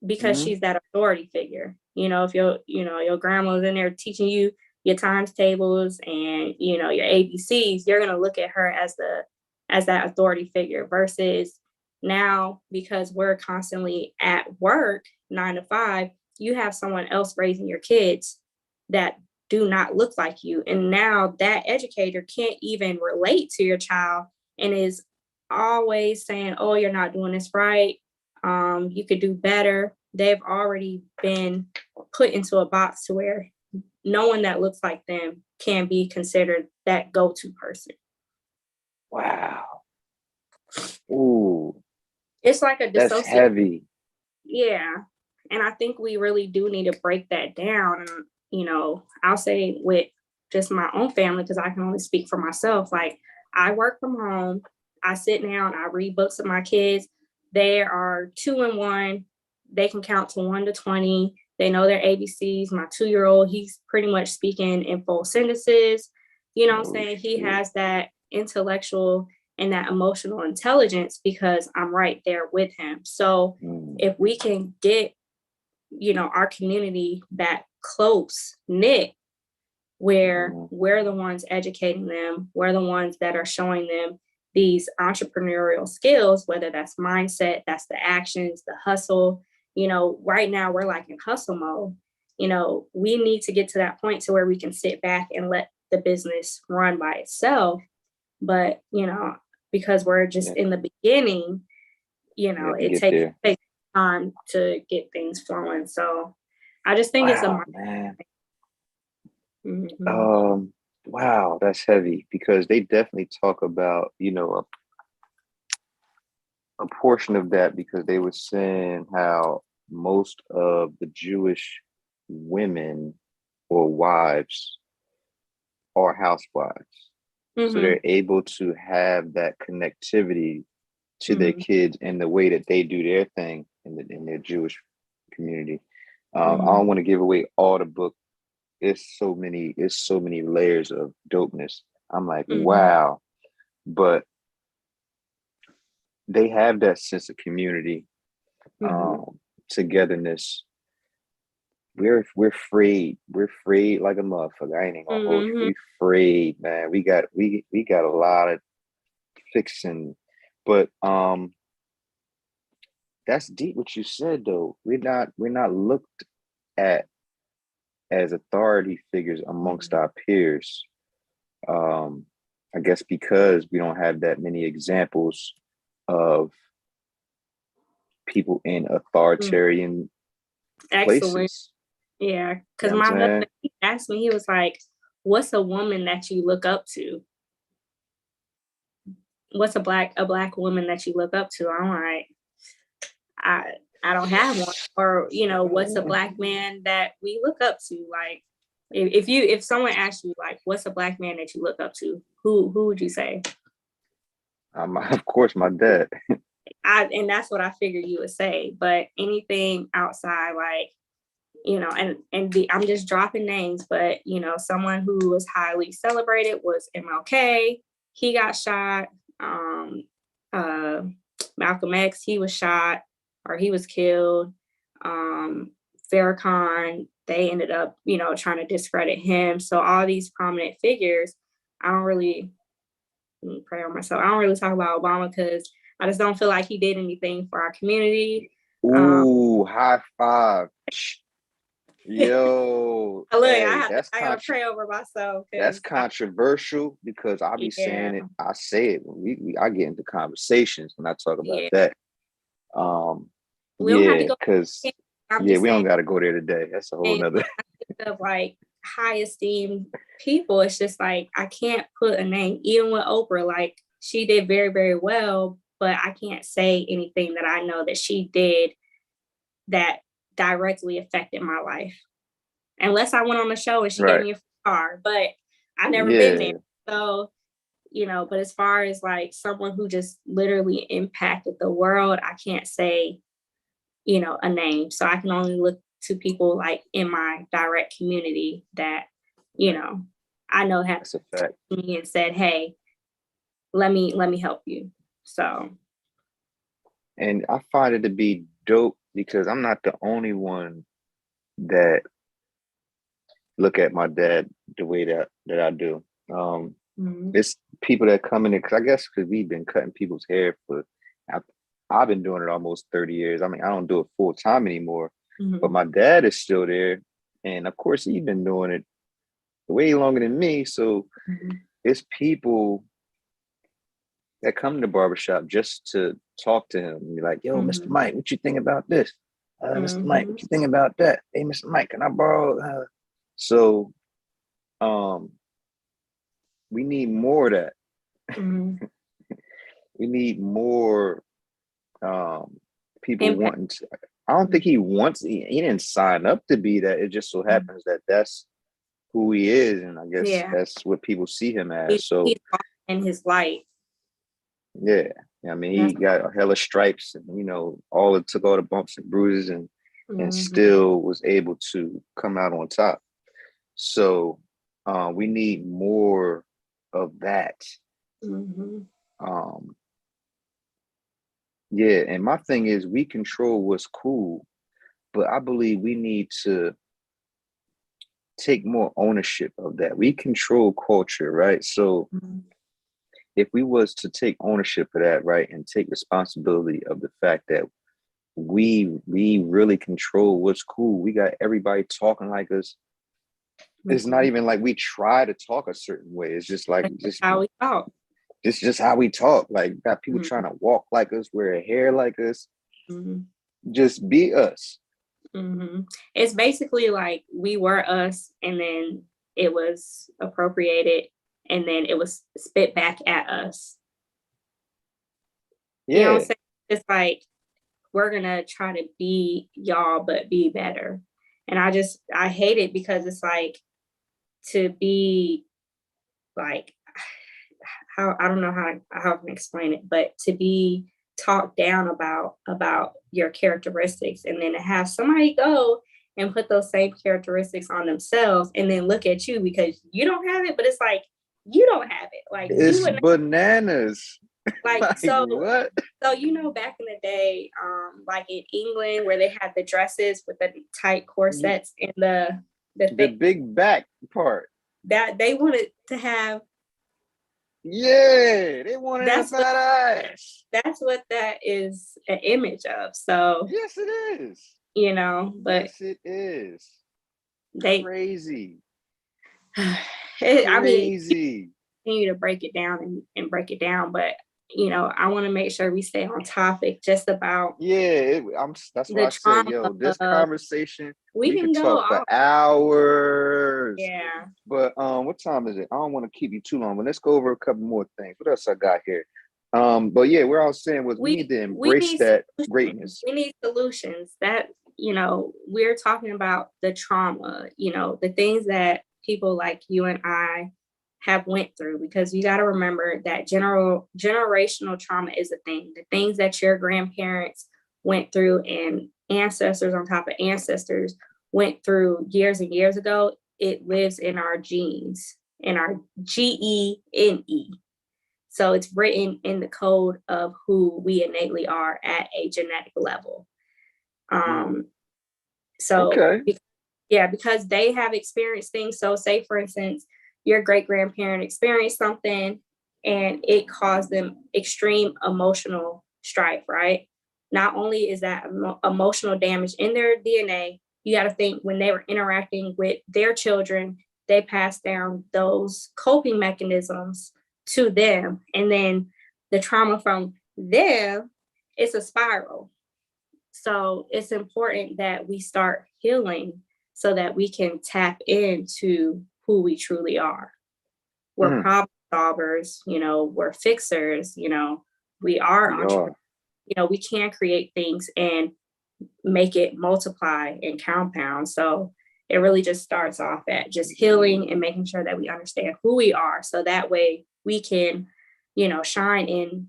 because she's that authority figure. If your grandma's in there teaching you your times tables and, your ABCs, you're going to look at her as that authority figure versus now, because we're constantly at work 9 to 5, you have someone else raising your kids that do not look like you. And now that educator can't even relate to your child and is always saying, oh, you're not doing this right. You could do better. They've already been put into a box to where no one that looks like them can be considered that go-to person. Wow. Ooh. It's like a That's heavy. Yeah. And I think we really do need to break that down. And, I'll say with just my own family, because I can only speak for myself. Like, I work from home. I sit down, I read books with my kids. They are 2 and 1. They can count to 1 to 20. They know their ABCs. My 2-year-old, he's pretty much speaking in full sentences. You know what I'm saying? He has that intellectual and that emotional intelligence because I'm right there with him. So if we can get, our community that close knit, where we're the ones educating them, we're the ones that are showing them these entrepreneurial skills, whether that's mindset, that's the actions, the hustle. Right now we're like in hustle mode. We need to get to that point to where we can sit back and let the business run by itself. But, because we're just in the beginning, it takes time to get things flowing. So I just think it's a man. Mm-hmm. Wow, that's heavy because they definitely talk about, a portion of that because they were saying how most of the Jewish women or wives are housewives. So Mm-hmm. they're able to have that connectivity to their Mm-hmm. kids in the way that they do their thing in their Jewish community. I Mm-hmm. don't want to give away all the book. It's so many layers of dopeness. I'm like, Mm-hmm. wow. But they have that sense of community, Mm-hmm. togetherness. We're frayed. We're frayed like a motherfucker. I ain't even gonna hold you. Mm-hmm. We frayed, man. We got a lot of fixing. But that's deep what you said though. We're not looked at as authority figures amongst our peers. Um, I guess because we don't have that many examples of people in Mm-hmm. authoritarian Excellent. places. Yeah. You Because know what I'm my saying? husband, he asked me, he was like, what's a woman that you look up to? What's a black woman that you look up to? I'm like, I I don't have one. Or, what's a black man that we look up to? Like, if someone asks you like, what's a black man that you look up to, who would you say? Of course, my dad. And that's what I figured you would say. But anything outside, like, I'm just dropping names, but someone who was highly celebrated was MLK. He got shot. Uh, Malcolm X, he was shot or he was killed. Farrakhan, they ended up, trying to discredit him. So all these prominent figures, I don't really pray on myself. I don't really talk about Obama because I just don't feel like he did anything for our community. Um, Ooh, high five. Yo, Look, hey, I gotta pray over myself that's because controversial because I be yeah, saying it. I say it when I get into conversations when I talk about yeah. that. Um, We don't have to yeah, go. because I'm yeah, just we saying, don't got to go there today. That's a whole when nother. I think of like high esteemed people, it's just like I can't put a name. Even with Oprah, like she did very, very well, but I can't say anything that I know that she did that directly affected my life. Unless I went on the show and she gave Right. me a car, but I never been there. Yeah. So, but as far as like someone who just literally impacted the world, I can't say, a name. So I can only look to people like in my direct community that, you know, I know have That's a fact. me and said, hey, let me help you. So And I find it to be dope because I'm not the only one that look at my dad the way that I do. Um, mhm, it's people that come in because I guess because we've been cutting people's hair I, I've been doing it almost 30 years. I mean, I don't do it full time anymore, but mhm, my dad is still there. And of course, he's been doing it way longer than me. So mhm, it's people that come to the barbershop just to talk to him and be like, yo, Mr. mhm, Mike, what you think about this? Mr. Mike, mhm, what you think about that? Hey, Mr. Mike, can I borrow? So um, we need more of that. mhm. We need more people Impact. wanting to. I don't think he didn't sign up to be that. It just so Mhm. happens that that's who he is, and I guess Yeah, that's what people see him as. he's So in his light. yeah, I mean, he That's got a hella stripes, and all it took all the bumps and bruises, and mhm, still was able to come out on top. So we need more of that. mhm, Um, yeah, and my thing is, we control what's cool, but I believe we need to take more ownership of that. We control culture, right? So mhm, if we was to take ownership of that, right, and take responsibility of the fact that we really control what's cool. We got everybody talking like us. It's not mhm. even like we try to talk a certain way. It's just like That's how we talk. just how we talk. Like got people trying Mhm, to walk like us, wear hair like us. mhm. Just be us. It's basically like we were us, and then it was appropriated, and then it was spit back at us. You know what I'm Yeah, saying? It's like, we're gonna try to be y'all, but be better. And I hate it because it's like, to be like, how, I don't know how I can explain it, but to be talked down about your characteristics, and then to have somebody go and put those same characteristics on themselves and then look at you because you don't have it, but it's like, you don't have it. Like, you it's wouldn't, bananas. like, Like what? so back in the day, like in England where they had the dresses with the tight corsets and the The thick, big back part. that they wanted to have. Yeah, they wanted a That's what fat ass. that's what that is an image of. So, Yes, it is. but Yes, it is. they, Crazy. I mean, Crazy. continue to break it down and break it down, but I want to make sure we stay on topic just about Yeah, that's why the I said, trauma yo, this of, conversation, we we can could go talk for off. hours. Yeah. But what time is it? I don't want to keep you too long, but let's go over a couple more things. What else I got here? But yeah, we're all saying was we need to We embrace need that solutions. greatness. We need solutions. That, we're talking about the trauma, the things that people like you and I have went through, because you got to remember that generational trauma is a thing. The things that your grandparents went through and ancestors on top of ancestors went through years and years ago, it lives in our genes, in our gene. So it's written in the code of who we innately are at a genetic level. So, Okay. because they have experienced things. So say, for instance, your great grandparent experienced something and it caused them extreme emotional strife, right? Not only is that emotional damage in their DNA, you got to think when they were interacting with their children, they passed down those coping mechanisms to them. And then the trauma from them, it's a spiral. So it's important that we start healing so that we can tap into who we truly are. We're problem solvers, we're fixers, we are We entrepreneurs. are. We can create things and make it multiply and compound. So it really just starts off at just healing and making sure that we understand who we are. So that way we can, shine in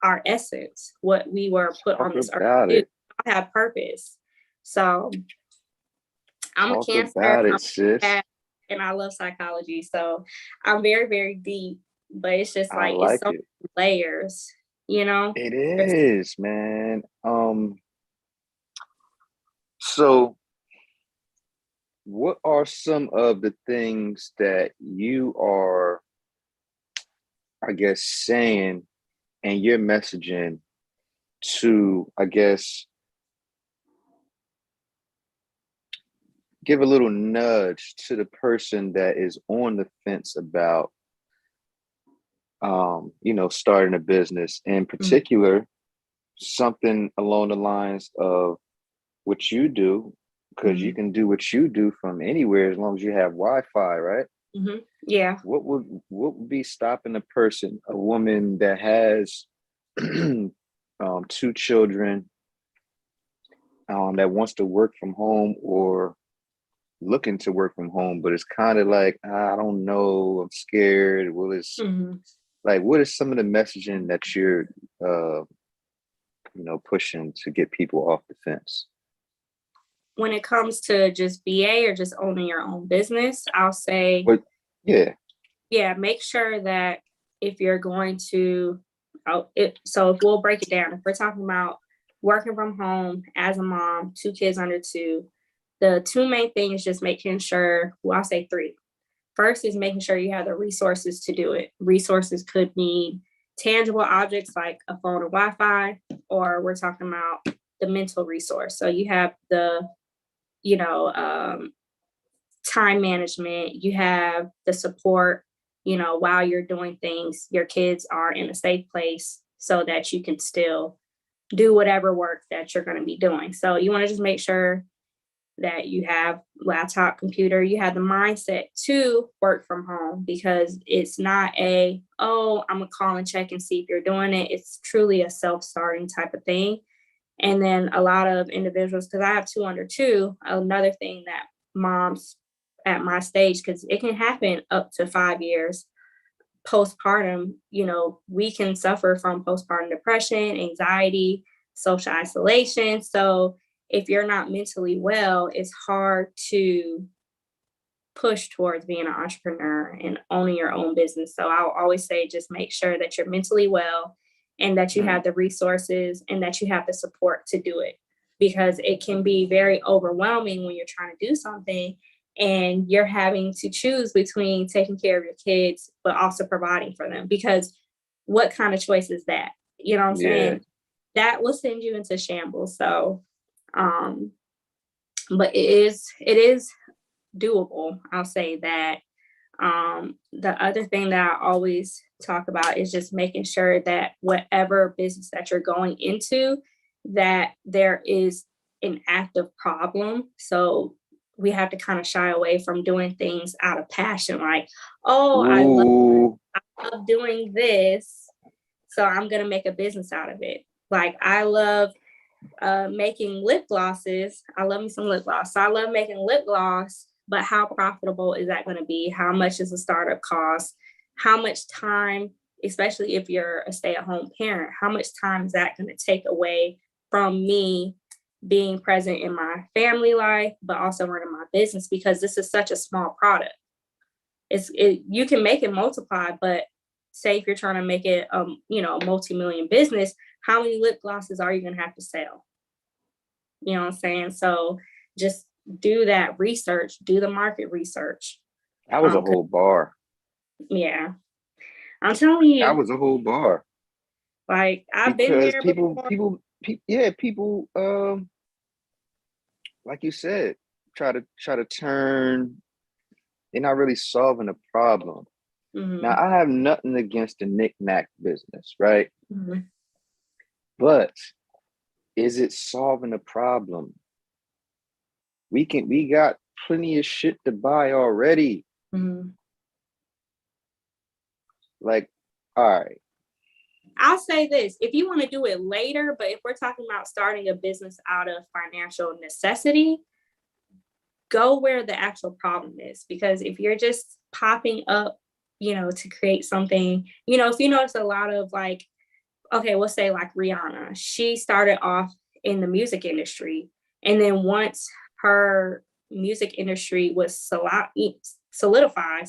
our essence, what we were put on Talk this earth about to do. it. I have purpose. So I'm a Talk Cancer, about it, sis. and I love psychology. So I'm very, very deep, but it's just I like, it's like so it. many layers, It is, man. So what are some of the things that you are, I guess, saying and your messaging to, I guess, give a little nudge to the person that is on the fence about, starting a business, in particular, something along the lines of what you do, because you can do what you do from anywhere as long as you have Wi-Fi, right? Yeah. What would be stopping a person, a woman that has two children, that wants to work from home or looking to work from home, but it's kind of like, I don't know, I'm scared. Like, what is some of the messaging that you're, pushing to get people off the fence? When it comes to just BA or just owning your own business, I'll say, But yeah, make sure that if you're going to, so if we'll break it down, if we're talking about working from home as a mom, 2 kids under 2, the 2 main things, just making sure, well, I'll say 3. First is making sure you have the resources to do it. Resources could mean tangible objects like a phone or Wi-Fi, or we're talking about the mental resource. So you have the, time management, you have the support, while you're doing things, your kids are in a safe place so that you can still do whatever work that you're going to be doing. So you want to just make sure that you have laptop, computer, you have the mindset to work from home, because it's not oh, I'm gonna call and check and see if you're doing it. It's truly a self-starting type of thing. And then a lot of individuals, because I have two under two, another thing that moms at my stage, because it can happen up to 5 years postpartum, we can suffer from postpartum depression, anxiety, social isolation. So if you're not mentally well, it's hard to push towards being an entrepreneur and owning your own business. So I'll always say, just make sure that you're mentally well and that you have the resources and that you have the support to do it, because it can be very overwhelming when you're trying to do something and you're having to choose between taking care of your kids, but also providing for them. Because what kind of choice is that? You know what I'm Yeah. saying? That will send you into shambles. So, but it is doable. I'll say that. The other thing that I always talk about is just making sure that whatever business that you're going into, that there is an active problem. So we have to kind of shy away from doing things out of passion, like, oh, Ooh. I love doing this, so I'm gonna make a business out of it. Like, I love making lip glosses. I love me some lip gloss. So I love making lip gloss, but how profitable is that going to be? How much is the startup cost? How much time, especially if you're a stay-at-home parent, how much time is that going to take away from me being present in my family life, but also running my business? Because this is such a small product. You can make it multiply, but say if you're trying to make it a multi-million business, how many lip glosses are you going to have to sell? You know what I'm saying? So just do that research, do the market research. That was a whole bar. Yeah. I'm telling you. That was a whole bar. Like, I've been Because there people, before. people, like you said, try to turn, they're not really solving a problem. Mm-hmm. Now, I have nothing against the knick-knack business, right? Mm-hmm. But is it solving a problem? We got plenty of shit to buy already. Mm-hmm. Like, all right. I'll say this, if you want to do it later, but if we're talking about starting a business out of financial necessity, go where the actual problem is. Because if you're just popping up, to create something, if you notice a lot of, like, okay, we'll say like Rihanna, she started off in the music industry. And then once her music industry was solidified,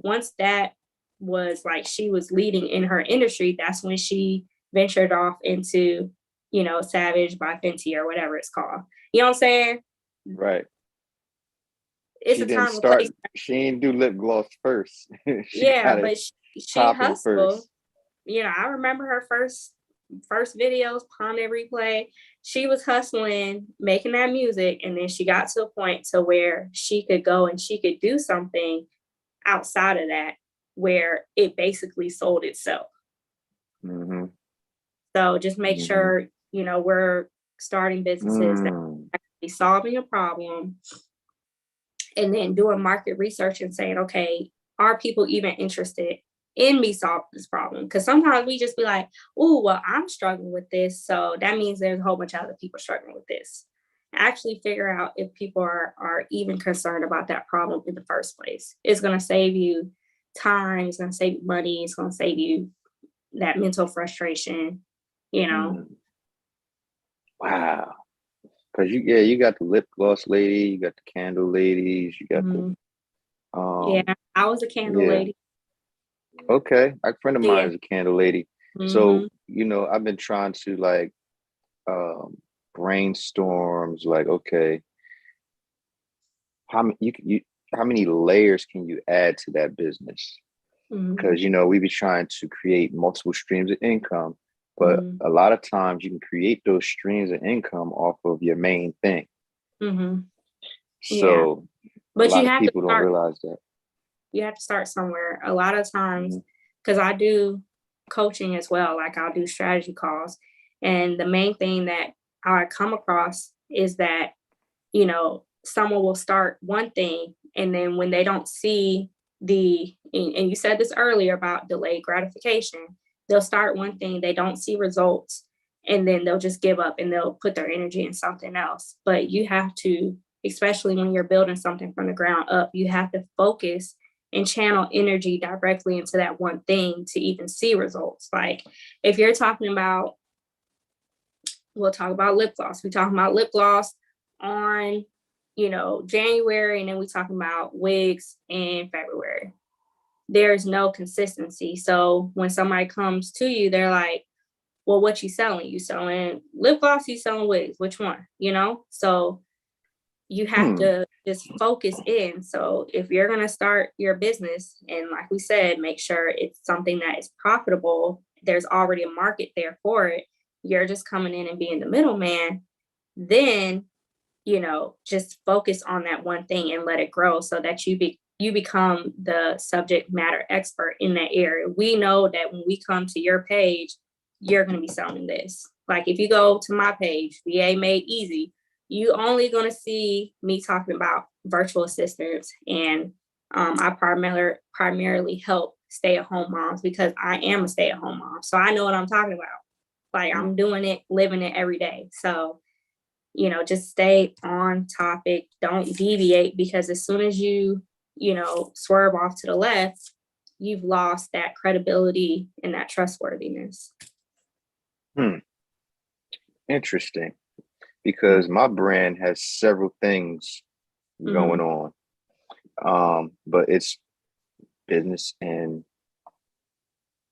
once that was like, she was leading in her industry, that's when she ventured off into, Savage by Fenty or whatever it's called. You know what I'm saying? Right. It's She a didn't time and start, place. she didn't do lip gloss first. But she popping hustled. first. I remember her first videos, Palm Every Replay. She was hustling, making that music, and then she got to a point to where she could go and she could do something outside of that, where it basically sold itself. Mm-hmm. So just make sure, we're starting businesses that are actually solving a problem, and then doing market research and saying, okay, are people even interested in me solving this problem? Because sometimes we just be like, oh, well, I'm struggling with this, so that means there's a whole bunch of other people struggling with this. Actually figure out if people are even concerned about that problem in the first place. It's going to save you time, it's going to save you money, it's going to save you that mental frustration, Wow. Because you got the lip gloss lady, you got the candle ladies, you got the yeah, I was a candle lady. Okay, a friend of mine is a candle lady. So I've been trying to like brainstorms, like, okay, how many layers can you add to that business? Because we be trying to create multiple streams of income, but a lot of times you can create those streams of income off of your main thing. So but a lot of people don't realize that. You have to start somewhere. A lot of times, because I do coaching as well, like I'll do strategy calls. And the main thing that I come across is that someone will start one thing, and then when they don't see and you said this earlier about delayed gratification, they'll start one thing, they don't see results, and then they'll just give up and they'll put their energy in something else. But you have to, especially when you're building something from the ground up, you have to focus and channel energy directly into that one thing to even see results. Like if you're talking about, we'll talk about lip gloss. We talking about lip gloss on, January, and then we talking about wigs in February. There's no consistency. So when somebody comes to you, they're like, well, what you selling? You selling lip gloss? You selling wigs? Which one? So you have to just focus in. So if you're going to start your business, and like we said, make sure it's something that is profitable, there's already a market there for it, you're just coming in and being the middleman, then, just focus on that one thing and let it grow so that you become the subject matter expert in that area. We know that when we come to your page, you're going to be selling this. Like if you go to my page, VA Made Easy, you only going to see me talking about virtual assistants. And I primarily help stay-at-home moms because I am a stay-at-home mom. So I know what I'm talking about. Like I'm doing it, living it every day. So, just stay on topic. Don't deviate, because as soon as you swerve off to the left, you've lost that credibility and that trustworthiness. Interesting. Because my brand has several things going on. But it's business and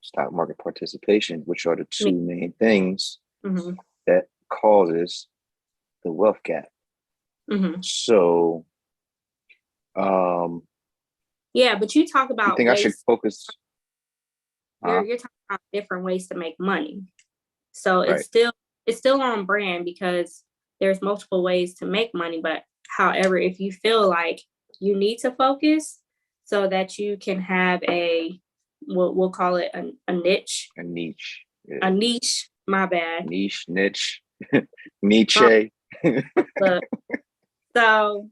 stock market participation, which are the two main things that causes the wealth gap. So, yeah, but you talk about you think I should focus? You're talking about different ways to make money. So it's still on brand because there's multiple ways to make money. But however, if you feel like you need to focus so that you can have we'll call it a niche. A niche. Yeah. A niche, my bad. Niche. Nietzsche. So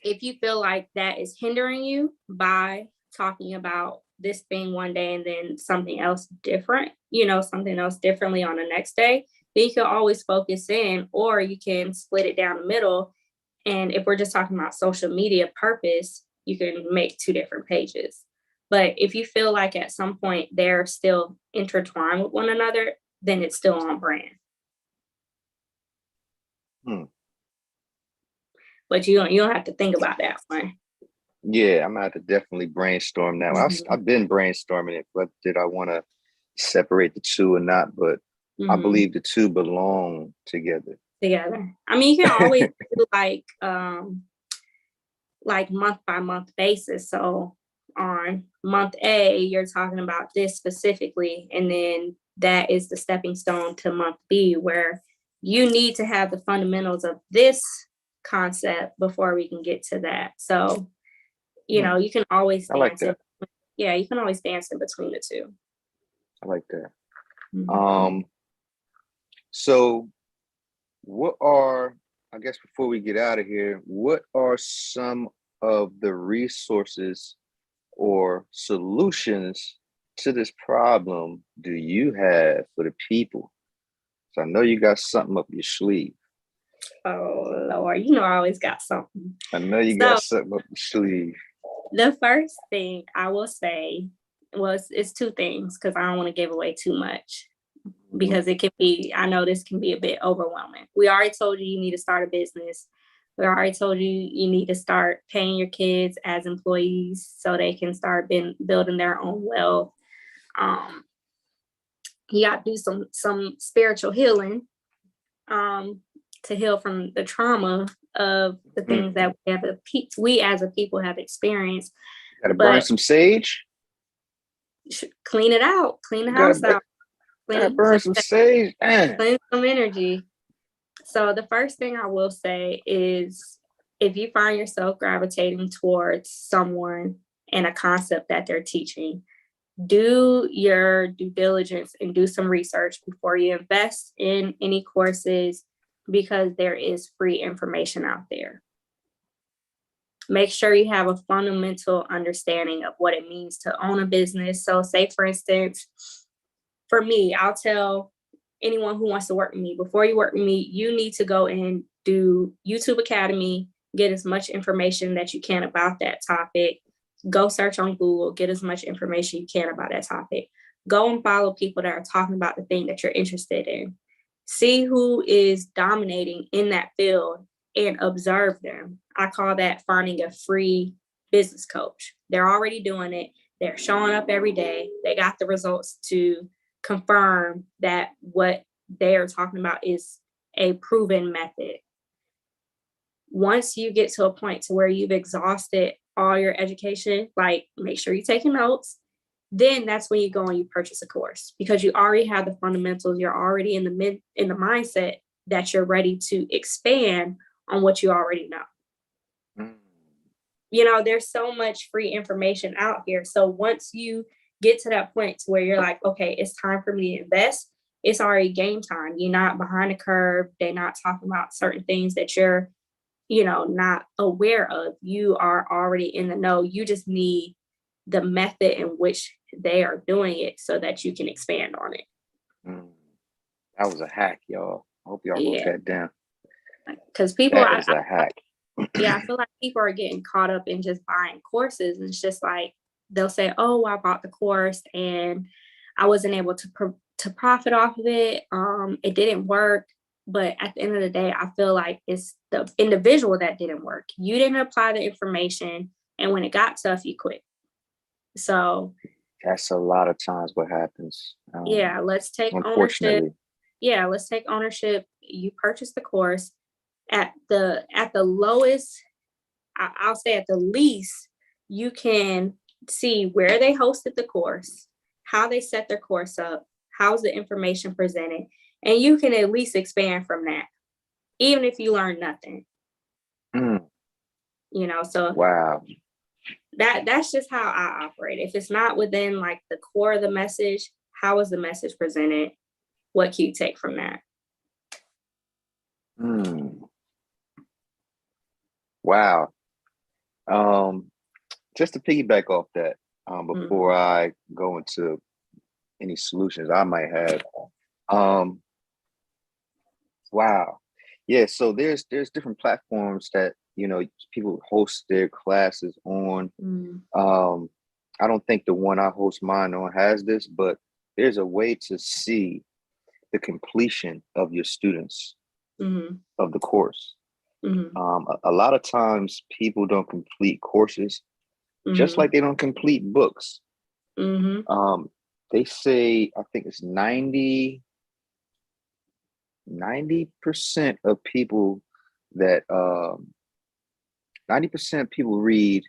if you feel like that is hindering you by talking about this thing one day and then something else different, something else differently on the next day, then you can always focus in, or you can split it down the middle. And if we're just talking about social media purpose, you can make 2 different pages. But if you feel like at some point they're still intertwined with one another, then it's still on brand. But you don't have to think about that one. Yeah, I'm gonna have to definitely brainstorm now. I've been brainstorming it, but did I want to separate the two or not? But I believe the two belong together. I mean, you can always do like month by month basis. So on month A, you're talking about this specifically, and then that is the stepping stone to month B, where you need to have the fundamentals of this concept before we can get to that. So, you can always dance. I like that. Yeah, you can always dance in between the two. I like that. So what are, I guess before we get out of here, what are some of the resources or solutions to this problem do you have for the people? So I know you got something up your sleeve. Oh Lord, I always got something. I know you got something up your sleeve. The first thing I will say it's 2 things, because I don't want to give away too much, because it can be, I know this can be a bit overwhelming. We already told you need to start a business. We already told you need to start paying your kids as employees so they can start building their own wealth. You got to do some spiritual healing to heal from the trauma of the things that we as a people have experienced. Got to burn some sage. Clean it out. Clean the house out. Burn some sage. Clean some energy. So the first thing I will say is, if you find yourself gravitating towards someone and a concept that they're teaching, do your due diligence and do some research before you invest in any courses, because there is free information out there. Make sure you have a fundamental understanding of what it means to own a business. So say, for instance, for me, I'll tell anyone who wants to work with me, before you work with me, you need to go and do YouTube Academy, get as much information that you can about that topic. Go search on Google, get as much information you can about that topic. Go and follow people that are talking about the thing that you're interested in. See who is dominating in that field and observe them. I call that finding a free business coach. They're already doing it. They're showing up every day. They got the results to confirm that what they are talking about is a proven method. Once you get to a point to where you've exhausted all your education, like make sure you're taking notes, then that's when you go and you purchase a course, because you already have the fundamentals. You're already in the mindset that you're ready to expand on what you already know. You know, there's so much free information out here. So once you get to that point to where you're like, okay, it's time for me to invest, it's already game time. You're not behind the curve. They're not talking about certain things that you're, not aware of. You are already in the know. You just need the method in which they are doing it so that you can expand on it. That was a hack, y'all. I hope y'all wrote that down. Because people, that is a hack. I feel like people are getting caught up in just buying courses. And it's just like, they'll say, oh, I bought the course and I wasn't able to profit off of it. It didn't work. But at the end of the day, I feel like it's the individual that didn't work. You didn't apply the information. And when it got tough, you quit. So that's a lot of times what happens. Let's take ownership. Let's take ownership. You purchase the course at the lowest. I'll say at the least, you can see where they hosted the course, how they set their course up, how's the information presented, and you can at least expand from that, even if you learn nothing. So wow. That's just how I operate. If it's not within like the core of the message, how is the message presented? What can you take from that? Wow. Just to piggyback off that, before I go into any solutions I might have. Wow. Yeah. So there's different platforms that, people host their classes on. I don't think the one I host mine on has this, but there's a way to see the completion of your students of the course. A lot of times people don't complete courses, just like they don't complete books. They say, I think it's 90% of people that 90% of people read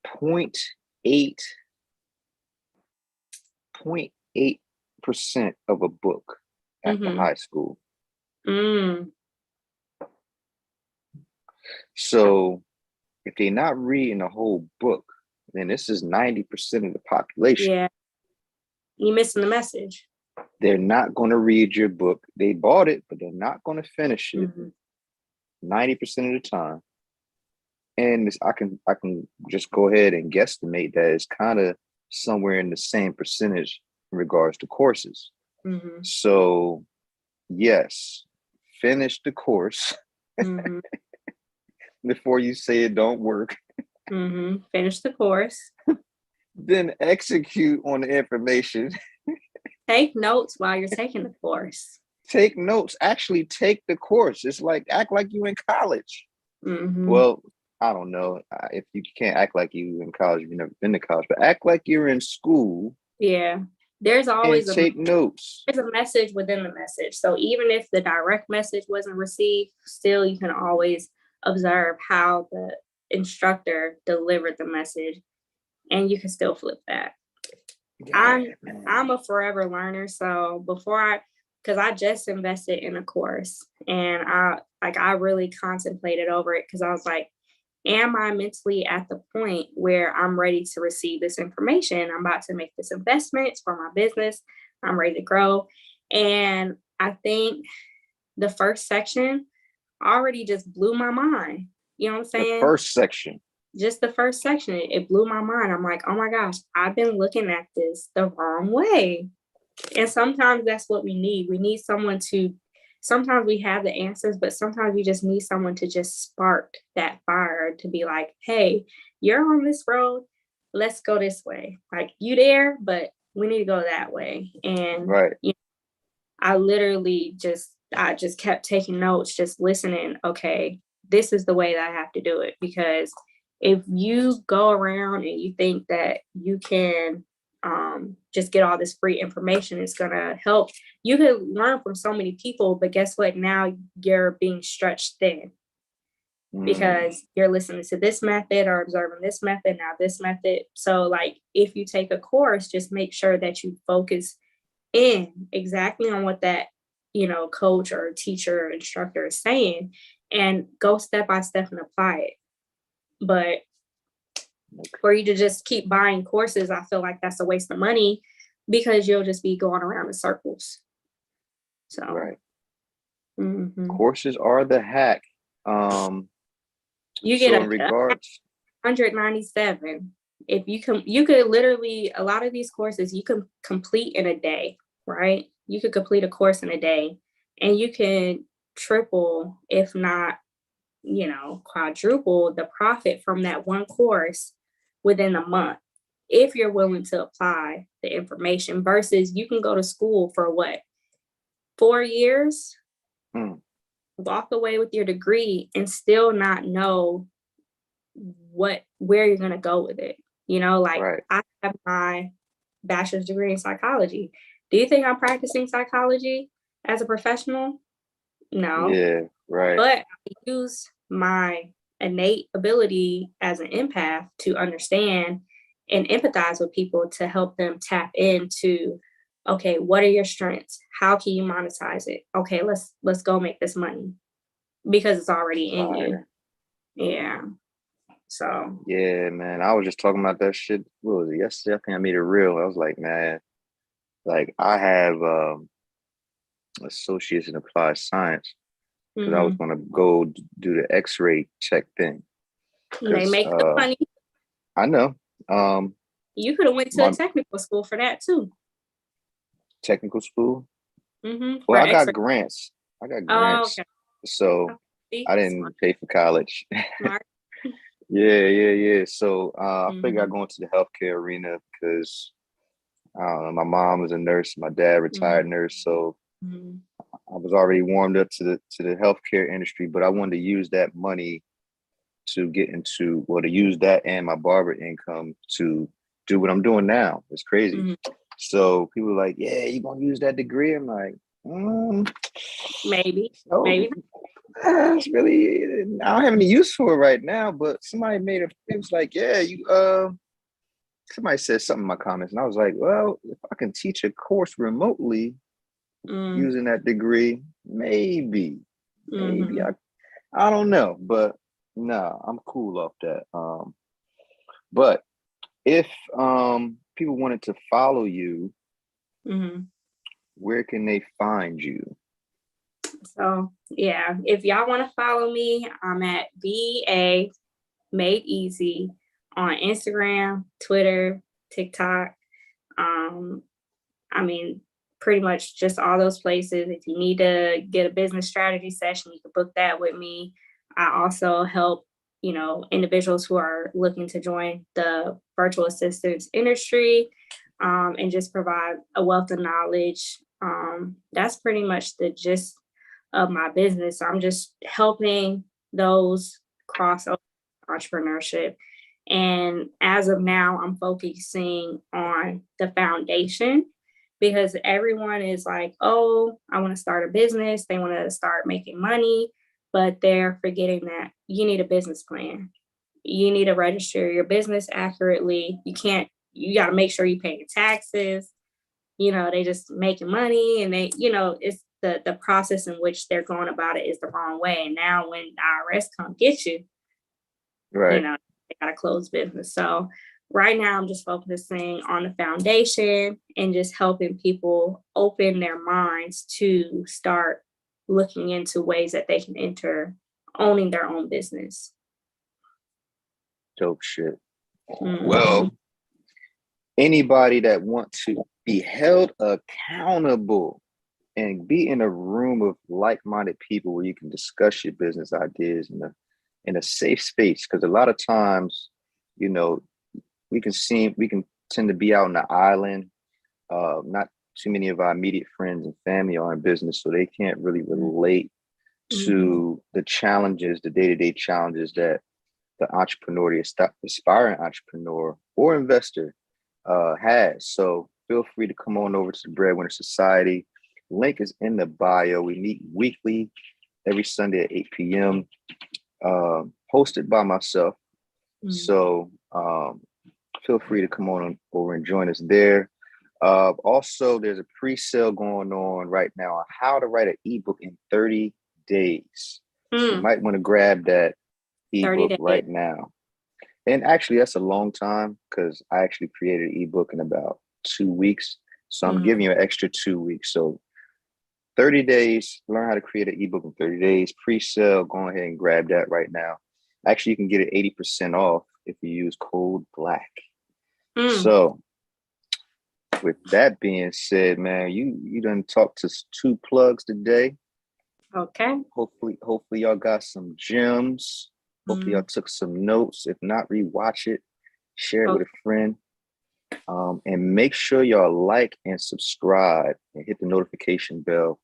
0.8% of a book after high school. So if they're not reading a whole book, then this is 90% of the population. Yeah. You're missing the message. They're not going to read your book. They bought it, but they're not going to finish it 90% of the time. And I can just go ahead and guesstimate that it's kind of somewhere in the same percentage in regards to courses. So yes, finish the course before you say it don't work. Finish the course. Then execute on the information. Take notes while you're taking the course. Take notes. Actually take the course. It's like, act like you in college. Well, I don't know if you can't act like you in college, you've never been to college, but act like you're in school. Yeah. There's always take notes. There's a message within the message. So even if the direct message wasn't received, still you can always observe how the instructor delivered the message, and you can still flip that. Yeah, I'm a forever learner. So because I just invested in a course, and I really contemplated over it, because I was like, am I mentally at the point where I'm ready to receive this information? I'm about to make this investment for my business. I'm ready to grow. And I think the first section already just blew my mind. You know what I'm The saying? first section. Just the first section, it blew my mind. I'm like, oh my gosh, I've been looking at this the wrong way. And sometimes that's what we need. We need someone to, sometimes we have the answers, but sometimes we just need someone to just spark that fire to be like, hey, you're on this road. Let's go this way. Like, you there, but we need to go that way. And Right. you know, I just kept taking notes, just listening. Okay, this is the way that I have to do it. Because if you go around and you think that you can just get all this free information, it's going to help. You can learn from so many people, but guess what? Now you're being stretched thin because you're listening to this method or observing this method, now this method. So like, if you take a course, just make sure that you focus in exactly on what that, you know, coach or teacher or instructor is saying, and go step by step and apply it. But for you to just keep buying courses, I feel like that's a waste of money because you'll just be going around in circles. So Right. mhm. Courses are the hack. You So get in regards, 197. If you could literally, a lot of these courses you can complete in a day, right? You could complete a course in a day and you can triple, if not, you know, quadruple the profit from that one course within a month if you're willing to apply the information versus you can go to school for what, 4 years, walk away with your degree and still not know where you're going to go with it. You know, like right. I have my bachelor's degree in psychology. Do you think I'm practicing psychology as a professional? No. Yeah, right. But I use my innate ability as an empath to understand and empathize with people to help them tap into, okay, what are your strengths? How can you monetize it? Okay, let's go make this money because it's already in you. Fire. Yeah. So Yeah, man. I was just talking about that shit. What was it? Yesterday, I think I made it real. I was like, man, like I have associates in applied science because I was gonna go do the X-ray check thing. they Because make the money. I know. You could have went to a My technical school for that too. technical school. For Well, I got X-ray. grants. I got Oh, grants. okay. So See? I Smart. didn't pay for college. Smart. Yeah. So I figured I'd Mhm. go into the healthcare arena because my mom was a nurse, my dad retired nurse, so Mhm. I was already warmed up to the healthcare industry. But I wanted to use that money to get into, well, to use that and my barber income to do what I'm doing now. It's crazy. Mhm. So people are like, "Yeah, you gonna use that degree?" I'm like, Maybe. "No, Maybe. it's really, I don't have any use for it right now." But somebody it was like, "Yeah, you somebody said something in my comments, and I was like, well, if I can teach a course remotely Mm. using that degree, maybe Mhm. I don't know, but no, I'm cool off that. But if people wanted to follow you, Mhm. where can they find you? So yeah, if y'all want to follow me, I'm at VA Made Easy on Instagram, Twitter, TikTok. Um, I mean, pretty much just all those places. If you need to get a business strategy session, you can book that with me. I also help, you know, individuals who are looking to join the virtual assistants industry and just provide a wealth of knowledge. That's pretty much the gist of my business. So I'm just helping those cross over entrepreneurship. And as of now, I'm focusing on the foundation because everyone is like, oh, I want to start a business. They want to start making money, but they're forgetting that you need a business plan. You need to register your business accurately. You got to make sure you pay your taxes. You know, they just making money and they, you know, it's the process in which they're going about it is the wrong way. And now when the IRS come get you, you Right. know, they got to close business. So right now I'm just focusing on the foundation and just helping people open their minds to start looking into ways that they can enter owning their own business. Dope shit. Mhm. Well, anybody that wants to be held accountable and be in a room of like-minded people where you can discuss your business ideas in a safe space, because a lot of times, you know, we can tend to be out on the island. Not too many of our immediate friends and family are in business, so they can't really relate to the challenges, the day-to-day challenges that the entrepreneur, the aspiring entrepreneur or investor has. So feel free to come on over to the Breadwinner Society. Link is in the bio. We meet weekly, every Sunday at 8 p.m. Hosted by myself. So feel free to come on over and join us there. Also, there's a pre-sale going on right now on how to write an ebook in 30 days. So you might want to grab that ebook right now. And actually, that's a long time because I actually created an ebook in about 2 weeks. So I'm giving you an extra 2 weeks. So 30 days, learn how to create an ebook in 30 days. Pre-sale, go ahead and grab that right now. Actually, you can get it 80% off if you use code BLACK. So with that being said, man, you done talked to 2 plugs today. Okay. Hopefully y'all got some gems. Hopefully y'all took some notes. If not, rewatch it, share it with a friend. And make sure y'all like and subscribe and hit the notification bell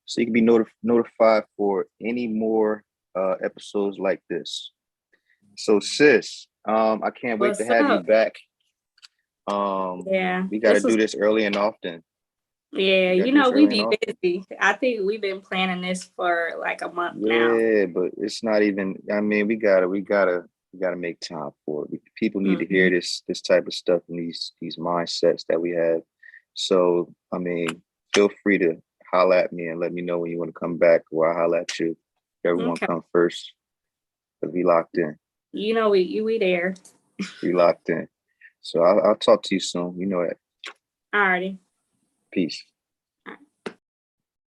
so you can be notified for any more episodes like this. So sis, I can't wait to have you back. Yeah, we got to do this early and often. Yeah, we be busy. I think we've been planning this for like a month now. Yeah, but it's not even, I mean, we gotta make time for it. People need to hear this type of stuff and these mindsets that we have. So, I mean, feel free to holler at me and let me know when you want to come back, or I'll holler at you. Everyone come first, because we locked in. We there. We locked in. So I'll talk to you soon. You know that. Alrighty. Peace.